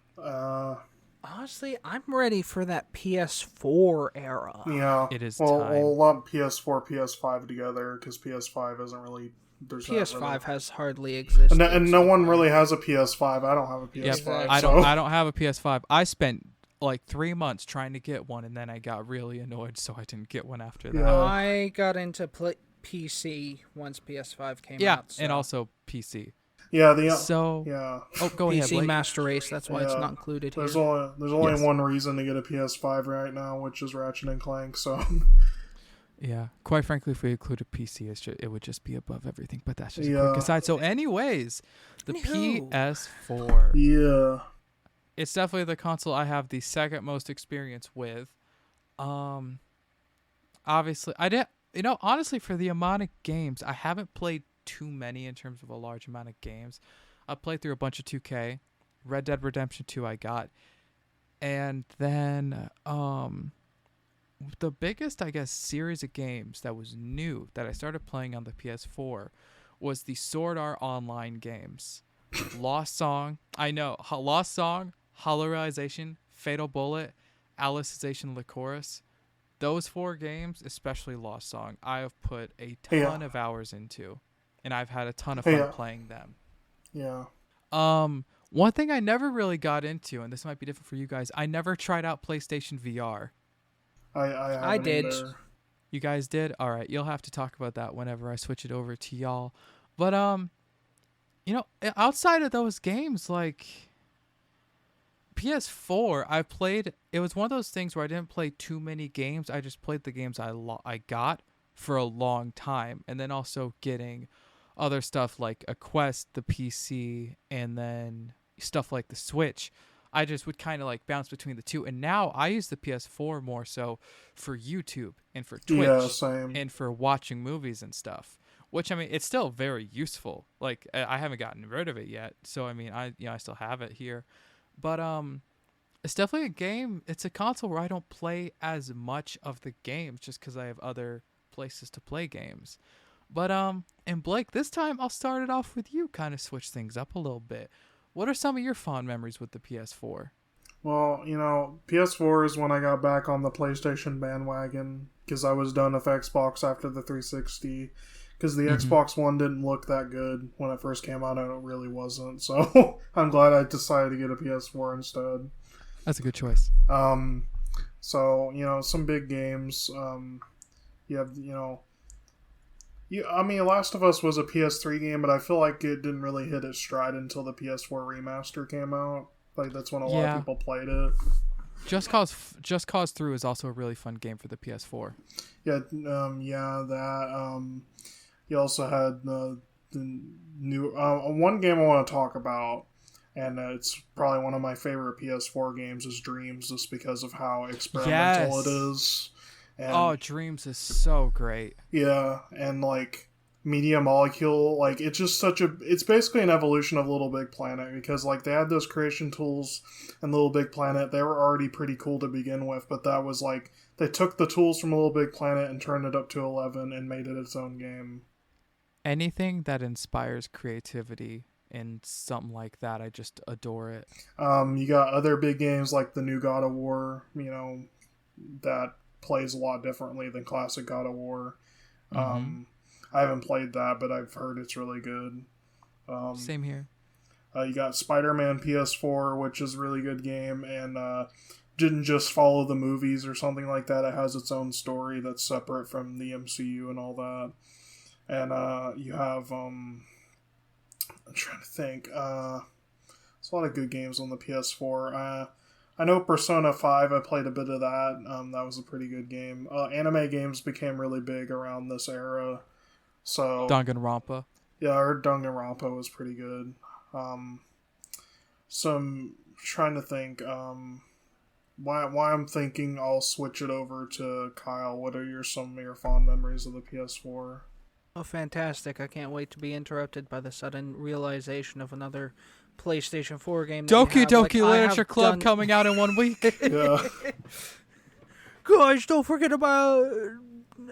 Honestly, I'm ready for that PS4 era. Yeah. It is time. We'll lump PS4, PS5 together, because PS5 isn't really... PS5 has hardly existed. And no one really has a PS5. I don't have a PS5. Yep. I don't have a PS5. I spent like 3 months trying to get one, and then I got really annoyed, so I didn't get one after that. Yeah. I got into PC once PS5 came out. Yeah, so. and also PC. Yeah, Oh, go ahead, PC Blake. Master Race, that's why it's not included here. There's only one reason to get a PS5 right now, which is Ratchet and Clank, so... Yeah, quite frankly, if we included PC, it would just be above everything. But that's just a quick aside. So, anyways, the PS4. Yeah, it's definitely the console I have the second most experience with. Obviously, honestly, for the amount of games, I haven't played too many in terms of a large amount of games. I played through a bunch of 2K, Red Dead Redemption 2 I got, and then the biggest, I guess, series of games that was new that I started playing on the PS4 was the Sword Art Online games. Lost Song, Hollow Realization, Fatal Bullet, Alicization Lycoris. Those 4 games, especially Lost Song, I have put a ton of hours into, and I've had a ton of fun playing them. Yeah. One thing I never really got into, and this might be different for you guys, I never tried out PlayStation VR. I did. Either. You guys did? All right, you'll have to talk about that whenever I switch it over to y'all. But outside of those games, like PS4, I played. It was one of those things where I didn't play too many games. I just played the games I got for a long time, and then also getting other stuff like a Quest, the PC, and then stuff like the Switch. I just would kind of like bounce between the two. And now I use the PS4 more so for YouTube and for Twitch and for watching movies and stuff, which, I mean, it's still very useful. Like, I haven't gotten rid of it yet. So, I mean, I still have it here. But it's definitely a game. It's a console where I don't play as much of the games just because I have other places to play games. But, and Blake, this time I'll start it off with you, kind of switch things up a little bit. What are some of your fond memories with the PS4? Well, PS4 is when I got back on the PlayStation bandwagon, because I was done with Xbox after the 360, because the Xbox One didn't look that good when it first came out, and it really wasn't. So I'm glad I decided to get a PS4 instead. That's a good choice. So, some big games. You Yeah, I mean, Last of Us was a PS3 game, but I feel like it didn't really hit its stride until the PS4 remaster came out. Like, that's when a lot of people played it. Just Cause 3 is also a really fun game for the PS4. Yeah, that. You also had the new one game I want to talk about, and it's probably one of my favorite PS4 games is Dreams, just because of how experimental it is. And, Dreams is so great. Yeah, and like Media Molecule, like it's just it's basically an evolution of Little Big Planet, because like they had those creation tools in Little Big Planet. They were already pretty cool to begin with, but that was like they took the tools from Little Big Planet and turned it up to 11 and made it its own game. Anything that inspires creativity in something like that, I just adore it. You got other big games like the new God of War, that plays a lot differently than classic God of War. I haven't played that, but I've heard it's really good. Same here. You got Spider-Man PS4, which is a really good game, and didn't just follow the movies or something like that. It has its own story that's separate from the MCU and all that. And you have, I'm trying to think, there's a lot of good games on the PS4. I know Persona 5, I played a bit of that. That was a pretty good game. Anime games became really big around this era. So Danganronpa. Yeah, I heard Danganronpa was pretty good. So I'm trying to think, why I'm thinking I'll switch it over to Kyle. What are some of your fond memories of the PS4? Oh, fantastic. I can't wait to be interrupted by the sudden realization of another PlayStation 4 game. Doki Doki Literature Club coming out in 1 week. Yeah. Gosh, don't forget about...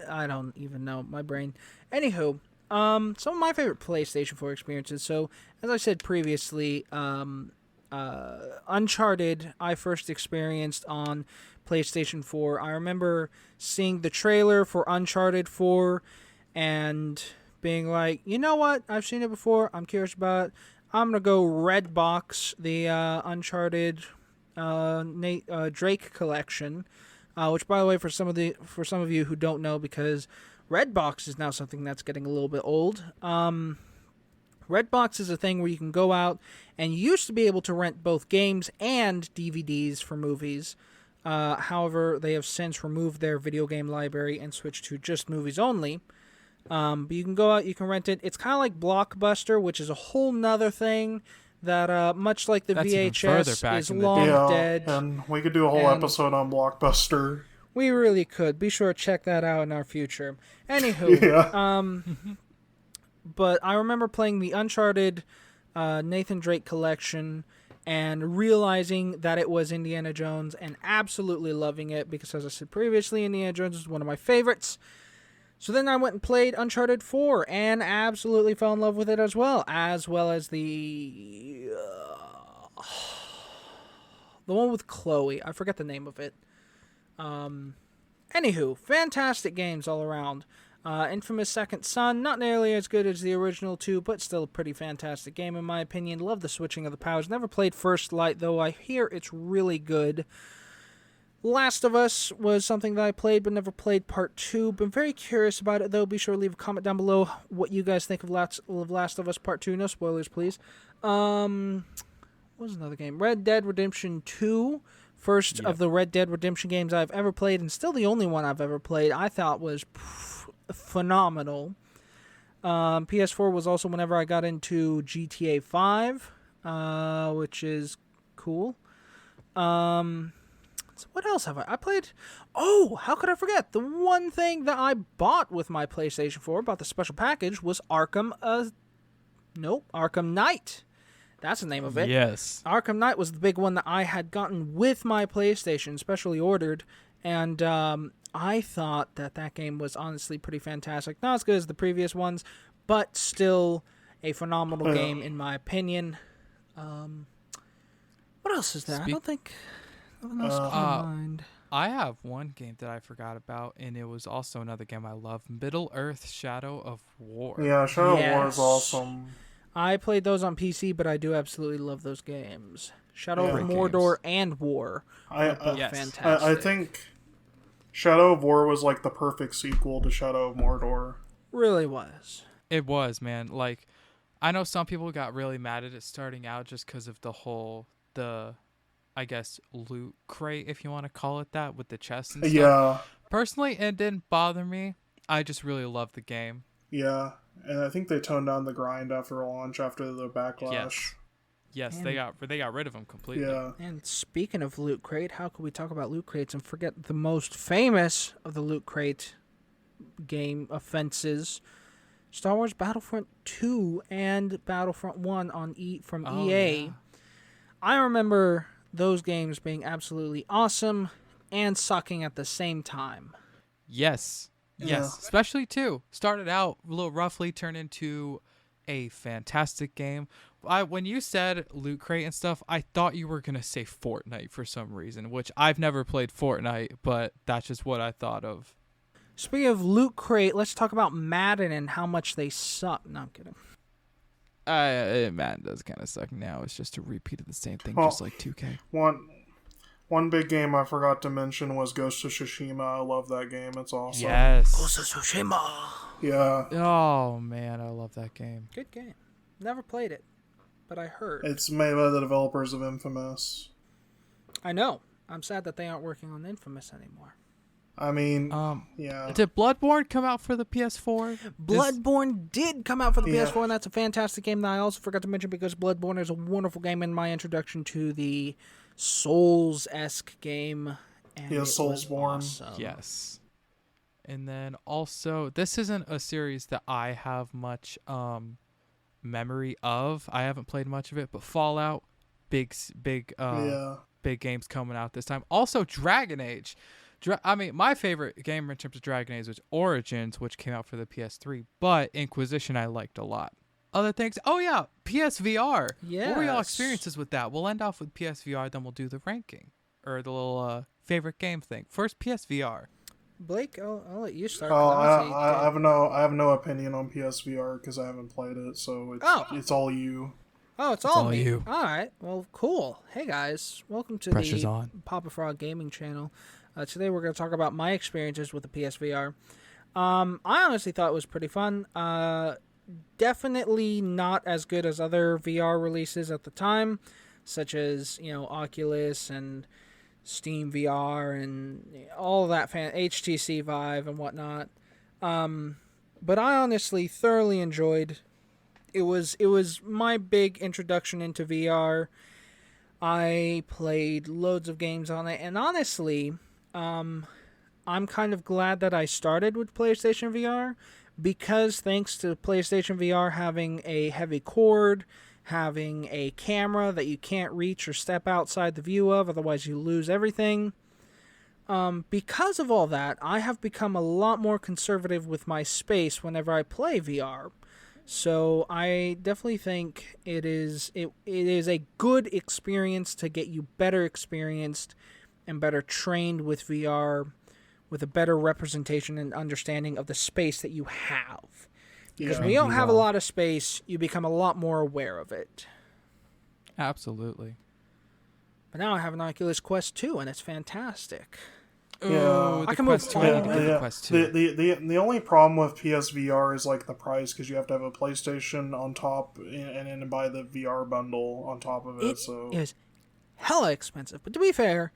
I don't even know. My brain. Anywho, some of my favorite PlayStation 4 experiences. So, as I said previously, Uncharted I first experienced on PlayStation 4. I remember seeing the trailer for Uncharted 4 and being like, you know what? I've seen it before. I'm curious about it. I'm going to go Redbox the Uncharted Drake collection, which, by the way, for some of you who don't know, because Redbox is now something that's getting a little bit old. Redbox is a thing where you can go out, and you used to be able to rent both games and DVDs for movies. However, they have since removed their video game library and switched to just movies only. But you can go out, you can rent it. It's kind of like Blockbuster, which is a whole nother thing that, much like the That's VHS, is long dead. And we could do a whole episode on Blockbuster. We really could. Be sure to check that out in our future. Anywho, but I remember playing the Uncharted Nathan Drake collection and realizing that it was Indiana Jones and absolutely loving it because, as I said previously, Indiana Jones is one of my favorites. So then I went and played Uncharted 4 and absolutely fell in love with it as well as the one with Chloe. I forget the name of it. Anywho, fantastic games all around. Infamous Second Son, not nearly as good as the original two, but still a pretty fantastic game in my opinion. Love the switching of the powers. Never played First Light, though I hear it's really good. Last of Us was something that I played, but never played Part 2. Been very curious about it, though. Be sure to leave a comment down below what you guys think of Last of Us Part 2. No spoilers, please. What was another game? Red Dead Redemption 2. First of the Red Dead Redemption games I've ever played, and still the only one I've ever played. I thought was phenomenal. PS4 was also whenever I got into GTA 5, which is cool. So what else have I played? Oh, how could I forget? The one thing that I bought with my PlayStation 4, bought the special package, was Arkham Knight. That's the name of it. Yes. Arkham Knight was the big one that I had gotten with my PlayStation, specially ordered, and I thought that game was honestly pretty fantastic. Not as good as the previous ones, but still a phenomenal game in my opinion. What else is there? I don't think nothing else comes to mind. I have one game that I forgot about, and it was also another game I love, Middle-earth: Shadow of War. Yeah, Shadow of War is awesome. I played those on PC, but I do absolutely love those games. Shadow of Mordor and War are both fantastic. I think Shadow of War was like the perfect sequel to Shadow of Mordor. Really was. It was, man. Like, I know some people got really mad at it starting out just because of I guess, loot crate, if you want to call it that, with the chests and stuff. Yeah. Personally, it didn't bother me. I just really loved the game. Yeah. And I think they toned down the grind after launch, after the backlash. Yes, And- they got rid of them completely. Yeah. And speaking of Loot Crate, how could we talk about Loot Crates and forget the most famous of the Loot Crate game offenses? Star Wars Battlefront 2 and Battlefront 1 from EA. Yeah. I remember those games being absolutely awesome and sucking at the same time. Yes. Yes. Yeah. Especially 2. Started out a little roughly, turned into a fantastic game. When you said Loot Crate and stuff, I thought you were going to say Fortnite for some reason, which I've never played Fortnite, but that's just what I thought of. Speaking of Loot Crate, let's talk about Madden and how much they suck. No, I'm kidding. Madden does kind of suck now. It's just a repeat of the same thing, Oh. just like 2K. One big game I forgot to mention was Ghost of Tsushima. I love that game. It's awesome. Yes. Ghost of Tsushima. Yeah. Oh, man, I love that game. Good game. Never played it, but I heard. It's made by the developers of Infamous. I know. I'm sad that they aren't working on Infamous anymore. I mean, Um, yeah. Did Bloodborne come out for the PS4? Bloodborne did come out for the Yeah. PS4, and that's a fantastic game that I also forgot to mention because Bloodborne is a wonderful game in my introduction to the Souls-esque game. And Yeah, it was Soulsborne. awesome. Yes. And then also, this isn't a series that I have much memory of. I haven't played much of it, but Fallout, big Yeah. big games coming out this time. Also, Dragon Age. My favorite game in terms of Dragon Age was Origins, which came out for the PS3, but Inquisition I liked a lot. Other things, oh yeah, PSVR. What were y'all Yes. experiences with that? We'll end off with PSVR, then we'll do the ranking, or the little favorite game thing. First, PSVR. Blake, I'll let you start. Oh, 'cause honestly, I have no opinion on PSVR because I haven't played it, so it's all you. it's all all me. you. All right. Well, cool. Hey guys, welcome to Pressure's the on. Papa Frog Gaming channel. Today we're going to talk about my experiences with the PSVR. I honestly thought it was pretty fun. Definitely not as good as other VR releases at the time, such as Oculus and Steam VR and all of that HTC Vive and whatnot. But I honestly thoroughly enjoyed. It was my big introduction into VR. I played loads of games on it, and honestly, I'm kind of glad that I started with PlayStation VR because thanks to PlayStation VR having a heavy cord, having a camera that you can't reach or step outside the view of, otherwise you lose everything. Because of all that, I have become a lot more conservative with my space whenever I play VR. So I definitely think it is a good experience to get you better experienced and better trained with VR, with a better representation and understanding of the space that you have. Because when you don't have a lot of space, you become a lot more aware of it. Absolutely. But now I have an Oculus Quest 2, and it's fantastic. Ooh, I can move Quest 2. on. I need the Quest 2. The only problem with PSVR is like the price because you have to have a PlayStation on top and then buy the VR bundle on top of it. It So is hella expensive. But to be fair,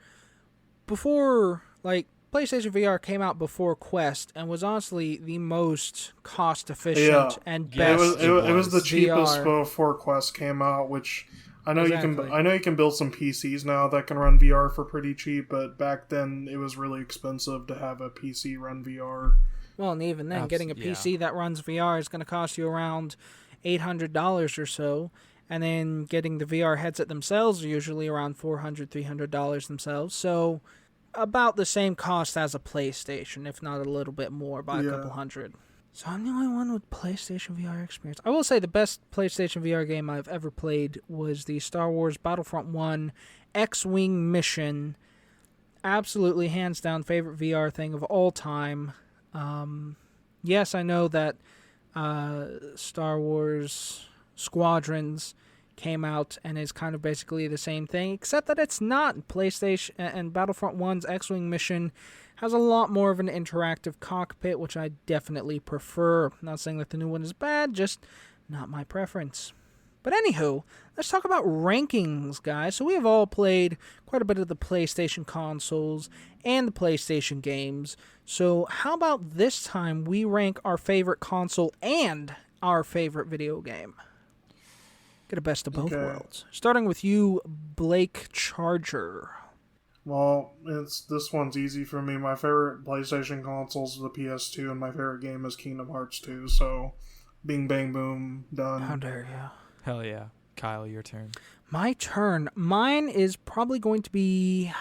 before PlayStation VR came out before Quest and was honestly the most cost efficient and Yeah, best. it was the was. cheapest VR. before Quest came out, which I know Exactly. you can build some PCs now that can run VR for pretty cheap, but back then it was really expensive to have a PC run VR. Well, and even then, getting a PC that runs VR is going to cost you around $800 or so. And then getting the VR headset themselves are usually around $400, $300 themselves. So about the same cost as a PlayStation, if not a little bit more by a couple hundred. So I'm the only one with PlayStation VR experience. I will say the best PlayStation VR game I've ever played was the Star Wars Battlefront 1 X-Wing Mission. Absolutely, hands down, favorite VR thing of all time. Yes, I know that Star Wars Squadrons came out and is kind of basically the same thing, except that it's not. PlayStation and Battlefront 1's X-Wing mission has a lot more of an interactive cockpit, which I definitely prefer. Not saying that the new one is bad, just not my preference. But anywho, let's talk about rankings, guys. So we have all played quite a bit of the PlayStation consoles and the PlayStation games. So how about this time we rank our favorite console and our favorite video game? Get a best of both worlds. Starting with you, Blake Charger. Well, this one's easy for me. My favorite PlayStation console is the PS2, and my favorite game is Kingdom Hearts 2. So, bing, bang, boom, done. How dare you? Hell yeah. Kyle, your turn. My turn. Mine is probably going to be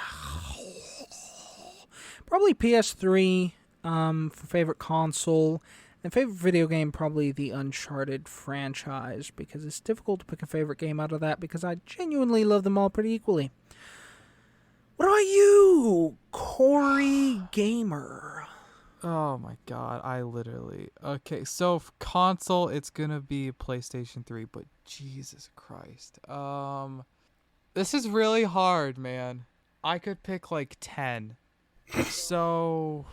probably PS3 for favorite console. And favorite video game, probably the Uncharted franchise, because it's difficult to pick a favorite game out of that because I genuinely love them all pretty equally. What about you, Corey Gamer? Oh my god, Okay, so console, it's gonna be PlayStation 3, but Jesus Christ. This is really hard, man. I could pick like 10. So...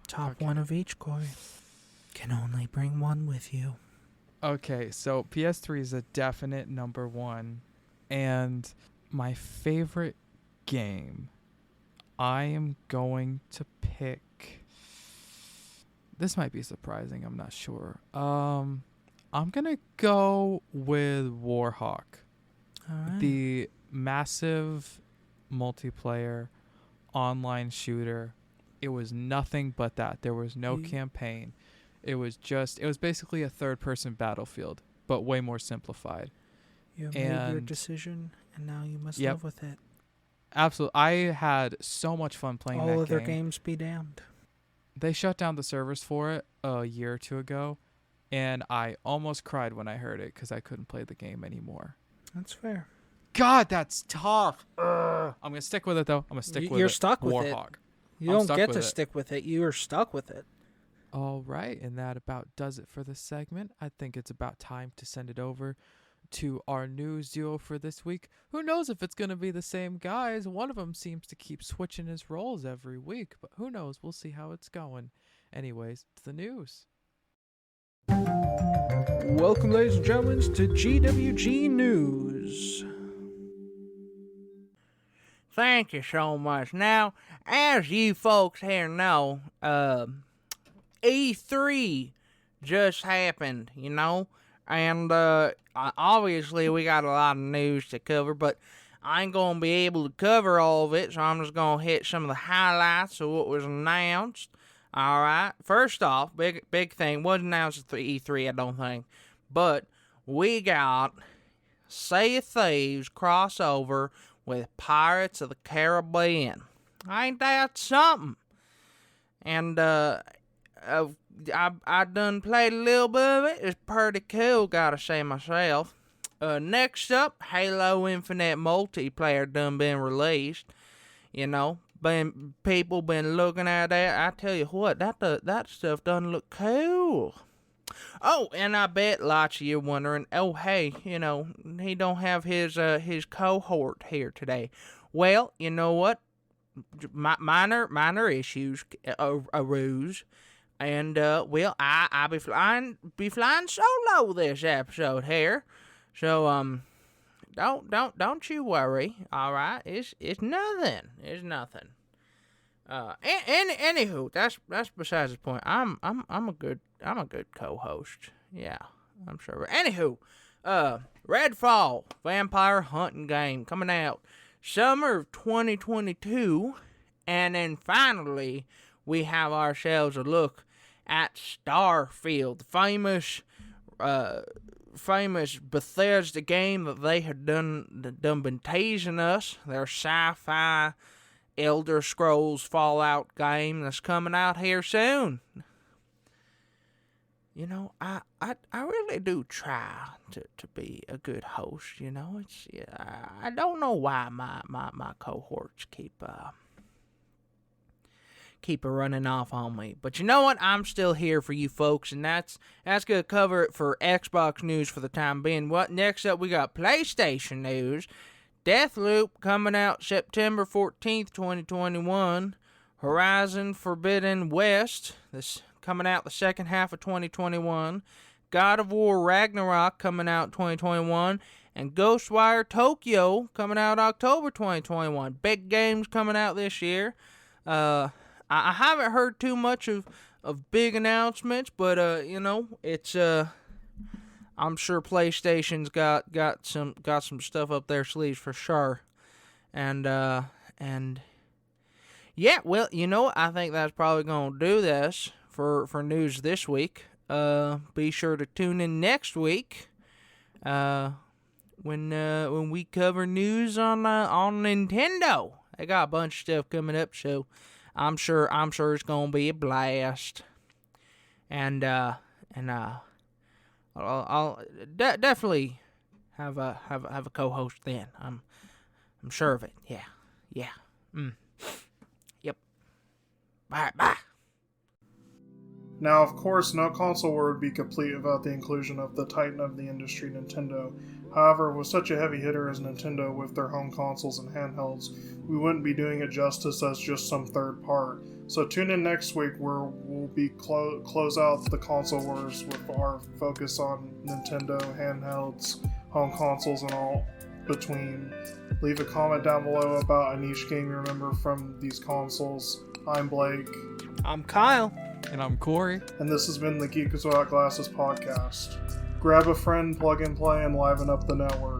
Top one of each, Corey. Can only bring one with you. Okay, so PS3 is a definite number one. And my favorite game, I am going to pick... This might be surprising, I'm not sure. I'm going to go with Warhawk. All right. The massive multiplayer online shooter. It was nothing but that. There was no campaign. It was basically a third-person Battlefield, but way more simplified. You have made your decision, and now you must live with it. Absolutely. I had so much fun playing that game. All other games be damned. They shut down the servers for it a year or two ago, and I almost cried when I heard it because I couldn't play the game anymore. That's fair. God, that's tough. I'm going to stick with it, though. I'm going to stick with it. You're stuck with Warhawk. it. You don't get to stick with it. You are stuck with it. All right, and that about does it for this segment. I think it's about time to send it over to our news duo for this week. Who knows if it's going to be the same guys? One of them seems to keep switching his roles every week, but who knows? We'll see how it's going. Anyways, to the news. Welcome, ladies and gentlemen, to GWG News. Thank you so much. Now, as you folks here know, E3 just happened, you know, and obviously we got a lot of news to cover, but I ain't going to be able to cover all of it, so I'm just going to hit some of the highlights of what was announced. All right, first off, big thing, wasn't announced at the E3, I don't think, but we got Sea of Thieves crossover with Pirates of the Caribbean. Ain't that something? And I done played a little bit of it. It's pretty cool, gotta say myself. Next up, Halo Infinite multiplayer done been released. You know, people been looking at that. I tell you what, that stuff doesn't look cool. Oh, and I bet lots of you wondering, oh hey, you know, he don't have his cohort here today. Well, you know what? Minor issues arose. And, well, I'll be flying solo this episode here. So, don't you worry, alright? It's nothing. It's nothing. Anywho, that's besides the point. I'm a good co-host. Yeah, I'm sure. Anywho, Redfall Vampire Hunting Game coming out summer of 2022. And then finally, we have ourselves a look at Starfield, the famous Bethesda game that they had done been teasing us. Their sci-fi Elder Scrolls Fallout game that's coming out here soon. You know, I really do try to be a good host. You know, I don't know why my cohorts keep keep it running off on me. But you know what? I'm still here for you folks, and that's gonna cover it for Xbox news for the time being. What next up? We got PlayStation news. Deathloop coming out September 14th, 2021. Horizon Forbidden West, this coming out the second half of 2021. God of War Ragnarok coming out 2021. And Ghostwire Tokyo coming out October 2021. Big games coming out this year. I haven't heard too much of big announcements, but it's I'm sure PlayStation's got some stuff up their sleeves for sure. And yeah, well, I think that's probably gonna do this for news this week. Be sure to tune in next week. When we cover news on Nintendo. They got a bunch of stuff coming up, so I'm sure it's gonna be a blast. And I'll definitely have a co-host then. I'm sure of it. Yeah. Yep. Bye. Now, of course, no console war would be complete without the inclusion of the titan of the industry, Nintendo. However, with such a heavy hitter as Nintendo with their home consoles and handhelds, we wouldn't be doing it justice as just some third part. So tune in next week where we'll be close out the console wars with our focus on Nintendo, handhelds, home consoles, and all between. Leave a comment down below about a niche game you remember from these consoles. I'm Blake. I'm Kyle. And I'm Corey. And this has been the Geeks Without Glasses podcast. Grab a friend, plug and play, and liven up the network.